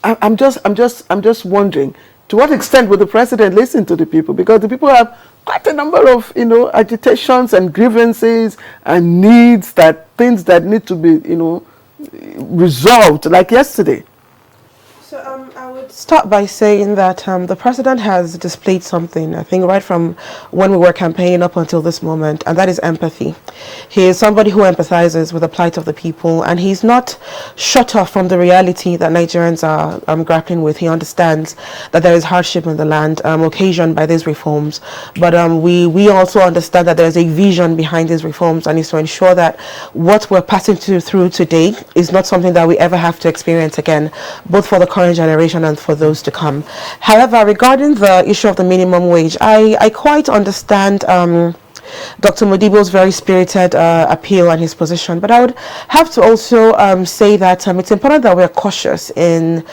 I'm just wondering, to what extent will the president listen to the people? Because the people have quite a number of agitations and grievances and needs, things that need to be resolved, like yesterday. So I would start by saying that the president has displayed something, I think, right from when we were campaigning up until this moment, and that is empathy. He is somebody who empathizes with the plight of the people, and he's not shut off from the reality that Nigerians are grappling with. He understands that there is hardship in the land occasioned by these reforms, but we also understand that there is a vision behind these reforms, and is to ensure that what we're passing through today is not something that we ever have to experience again, both for the current generation and for those to come. However, regarding the issue of the minimum wage, I quite understand Dr. Modibo's very spirited appeal and his position. But I would have to also say that it's important that we're cautious in,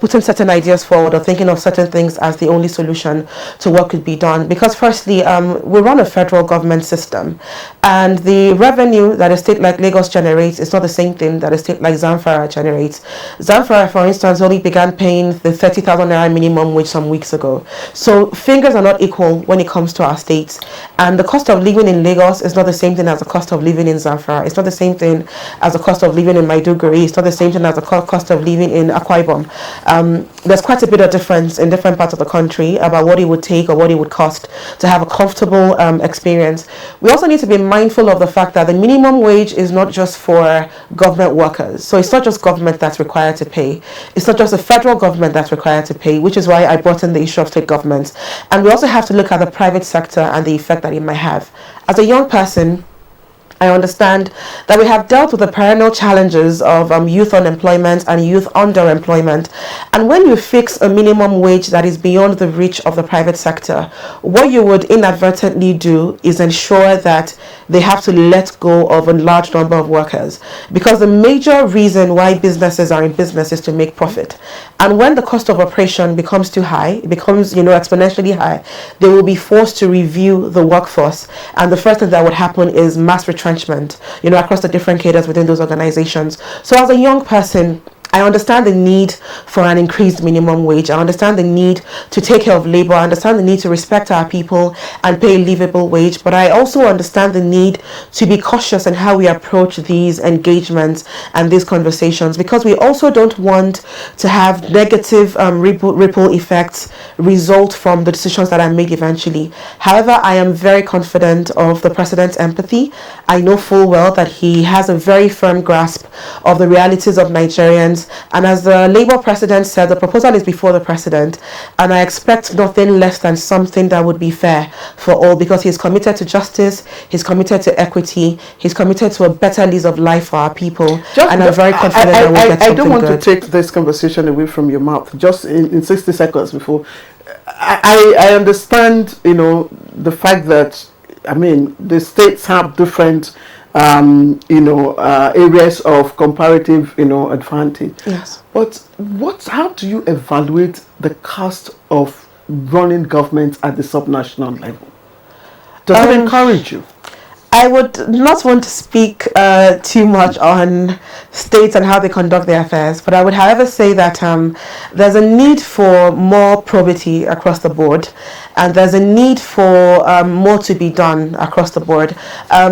putting certain ideas forward or thinking of certain things as the only solution to what could be done. Because firstly, we run a federal government system, and the revenue that a state like Lagos generates is not the same thing that a state like Zamfara generates. Zamfara, for instance, only began paying the 30,000 naira minimum wage some weeks ago. So fingers are not equal when it comes to our states. And the cost of living in Lagos is not the same thing as the cost of living in Zamfara. It's not the same thing as the cost of living in Maiduguri. It's not the same thing as the cost of living in Akwa Ibom. There's quite a bit of difference in different parts of the country about what it would take or what it would cost to have a comfortable experience. We also need to be mindful of the fact that the minimum wage is not just for government workers. So it's not just government that's required to pay. It's not just the federal government that's required to pay, which is why I brought in the issue of state governments. And we also have to look at the private sector and the effect that it might have. As a young person, I understand that we have dealt with the perennial challenges of youth unemployment and youth underemployment. And when you fix a minimum wage that is beyond the reach of the private sector, what you would inadvertently do is ensure that they have to let go of a large number of workers. Because the major reason why businesses are in business is to make profit. And when the cost of operation becomes too high, it becomes, exponentially high, they will be forced to review the workforce. And the first thing that would happen is mass retrenchment, across the different cadres within those organizations. So as a young person, I understand the need for an increased minimum wage. I understand the need to take care of labor. I understand the need to respect our people and pay a livable wage. But I also understand the need to be cautious in how we approach these engagements and these conversations, because we also don't want to have negative ripple effects result from the decisions that are made eventually. However, I am very confident of the President's empathy. I know full well that he has a very firm grasp of the realities of Nigerians. And as the Labour President said, the proposal is before the President, and I expect nothing less than something that would be fair for all, because he's committed to justice, he's committed to equity, he's committed to a better lease of life for our people, and I'm very confident that we'll get something good. I don't want to take this conversation away from your mouth, just in 60 seconds before. I understand, the fact that, the states have different areas of comparative, advantage. Yes. But how do you evaluate the cost of running government at the subnational level? Does it encourage you? I would not want to speak too much on states and how they conduct their affairs, but I would, however, say that there's a need for more probity across the board, and there's a need for more to be done across the board.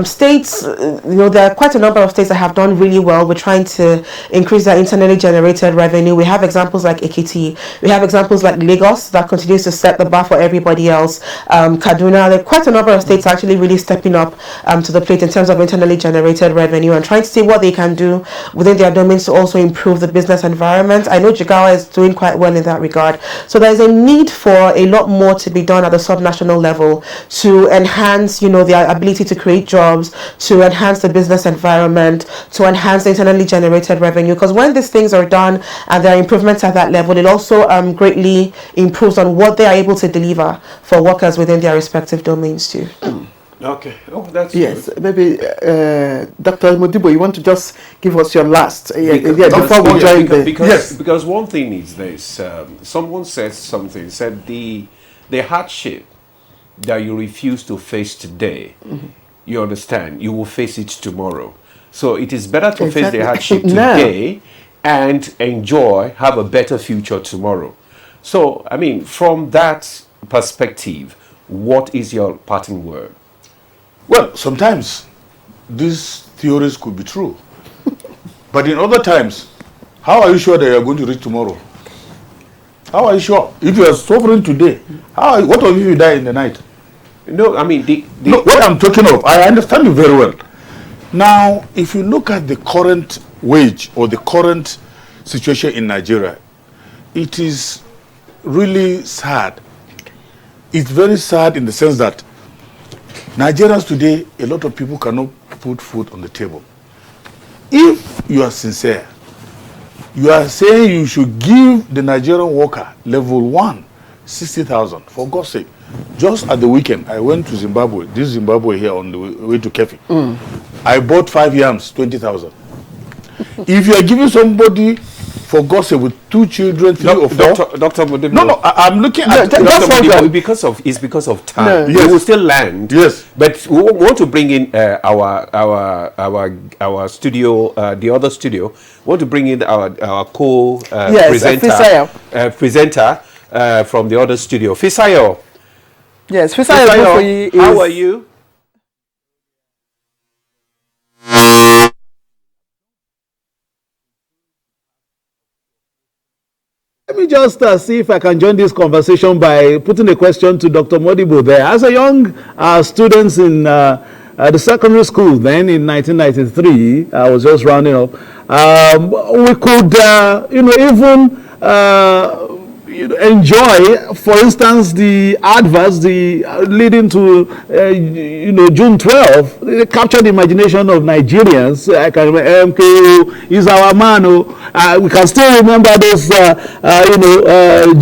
States, there are quite a number of states that have done really well. We're trying to increase their internally generated revenue. We have examples like Ekiti. We have examples like Lagos that continues to set the bar for everybody else. Kaduna. There are quite a number of states actually really stepping up to the plate in terms of internally generated revenue and trying to see what they can do within their domains to also improve the business environment. I know Jigawa is doing quite well in that regard. So there's a need for a lot more to be done at the subnational level to enhance, their ability to create jobs, to enhance the business environment, to enhance the internally generated revenue. Because when these things are done and there are improvements at that level, it also greatly improves on what they are able to deliver for workers within their respective domains too. Okay. Oh, that's yes. good. Maybe Dr. Modibo, you want to just give us your last before we join because one thing is this: someone said something. Said the hardship that you refuse to face today, you understand, you will face it tomorrow. So it is better to face the hardship today and enjoy, have a better future tomorrow. So from that perspective, what is your parting word? Well, sometimes these theories could be true. But in other times, how are you sure that you are going to reach tomorrow? How are you sure? If you are suffering today, what if you die in the night? No, what I'm talking of, I understand you very well. Now, if you look at the current wage or the current situation in Nigeria, it is really sad. It's very sad in the sense that Nigerians today, a lot of people cannot put food on the table. If you are sincere, you are saying you should give the Nigerian worker level 1 60,000, for God's sake. Just at the weekend, I went to Zimbabwe. This Zimbabwe here on the way to Kefi. I bought 5 yams, 20,000. If you are giving somebody, for God's sake, with 2 children, 3 or 4. Dr. Modibo. No, I'm looking at Dr. Modibo, it's because of time. No. We Yes. will still land. Yes. But we want to bring in our studio, the other studio. We want to bring in our presenter from the other studio. Fisayo. Yes, Fisayo, how are you? Let me just see if I can join this conversation by putting a question to Dr. Modibo there. As a young student in the secondary school then in 1993, I was just rounding up, we could, even enjoy, for instance, the adverts, leading to, June 12th. They captured the imagination of Nigerians. I can remember MKO is our man. We can still remember those,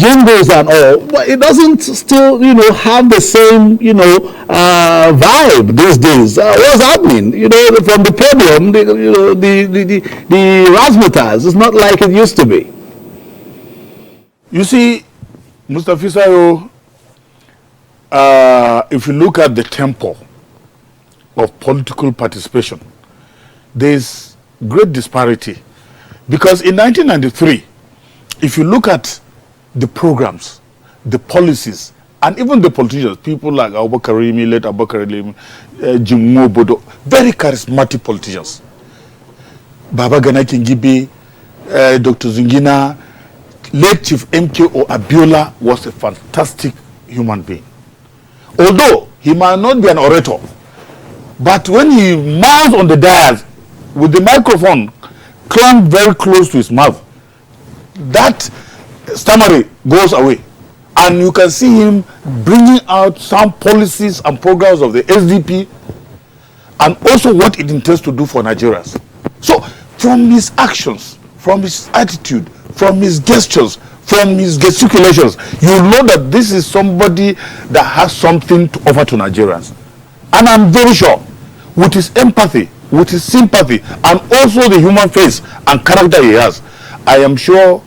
jingles and all. But it doesn't still, have the same, vibe these days. What's happening? From the podium, the razzmatazz is not like it used to be. You see, Mr. Fisayo, if you look at the tempo of political participation, there's great disparity. Because in 1993, if you look at the programs, the policies, and even the politicians, people like Abubakar Rimi, late Abubakar Rimi, Jim Bodo, very charismatic politicians. Baba Gana Kingibe, Dr. Zingina, late Chief MKO Abiola was a fantastic human being. Although he might not be an orator, but when he mounts on the dais with the microphone clamped very close to his mouth, that stammering goes away. And you can see him bringing out some policies and programs of the SDP and also what it intends to do for Nigerians. So from his actions, from his attitude, from his gestures, from his gesticulations, you know that this is somebody that has something to offer to Nigerians. And I'm very sure, with his empathy, with his sympathy, and also the human face and character he has, I am sure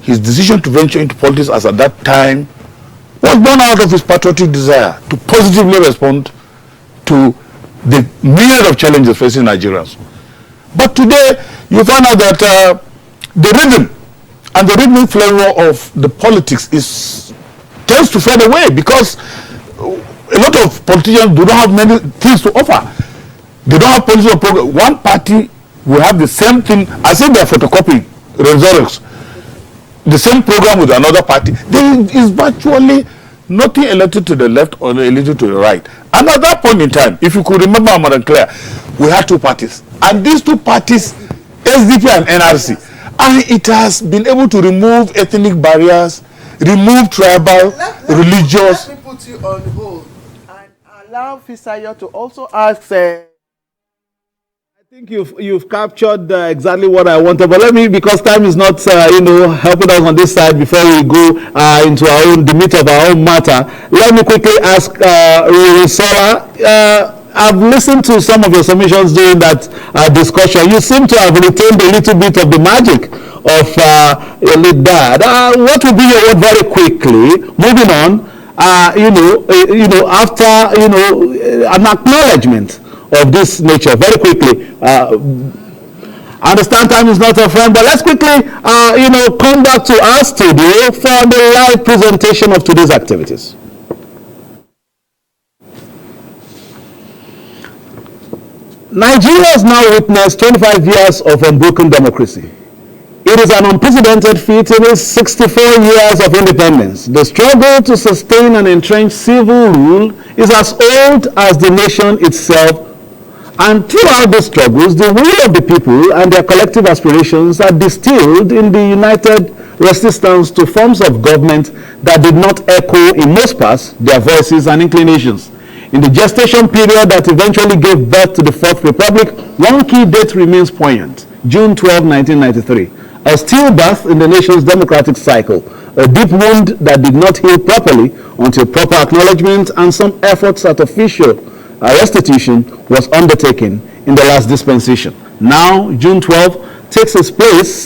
his decision to venture into politics as at that time was born out of his patriotic desire to positively respond to the myriad of challenges facing Nigerians. But today, you find out that the rhythm and the rhythmic flavor of the politics tends to fade away because a lot of politicians do not have many things to offer. They don't have political program. One party will have the same thing as if they are photocopying results. The same program with another party. There is virtually nothing elected to the left or elected to the right. And at that point in time, if you could remember, Madam Claire, we had 2 parties. And these 2 parties, SDP and NRC, and it has been able to remove ethnic barriers, remove tribal, religious. Let me put you on hold and allow Fisayo to also ask. I think you've captured exactly what I wanted, but let me, because time is not helping us on this side before we go into the meat of our own matter. Let me quickly ask Risola. I've listened to some of your submissions during that discussion. You seem to have retained a little bit of the magic of your lead dad. What would be your word very quickly? Moving on, after an acknowledgement of this nature, very quickly. I understand time is not a friend, but let's quickly, come back to our studio for the live presentation of today's activities. Nigeria has now witnessed 25 years of unbroken democracy. It is an unprecedented feat in its 64 years of independence. The struggle to sustain and entrench civil rule is as old as the nation itself, and throughout the struggles, the will of the people and their collective aspirations are distilled in the united resistance to forms of government that did not echo, in most parts, their voices and inclinations. In the gestation period that eventually gave birth to the Fourth Republic, one key date remains poignant: June 12, 1993. a stillbirth in the nation's democratic cycle, a deep wound that did not heal properly until proper acknowledgement and some efforts at official restitution was undertaken in the last dispensation. Now, June 12 takes its place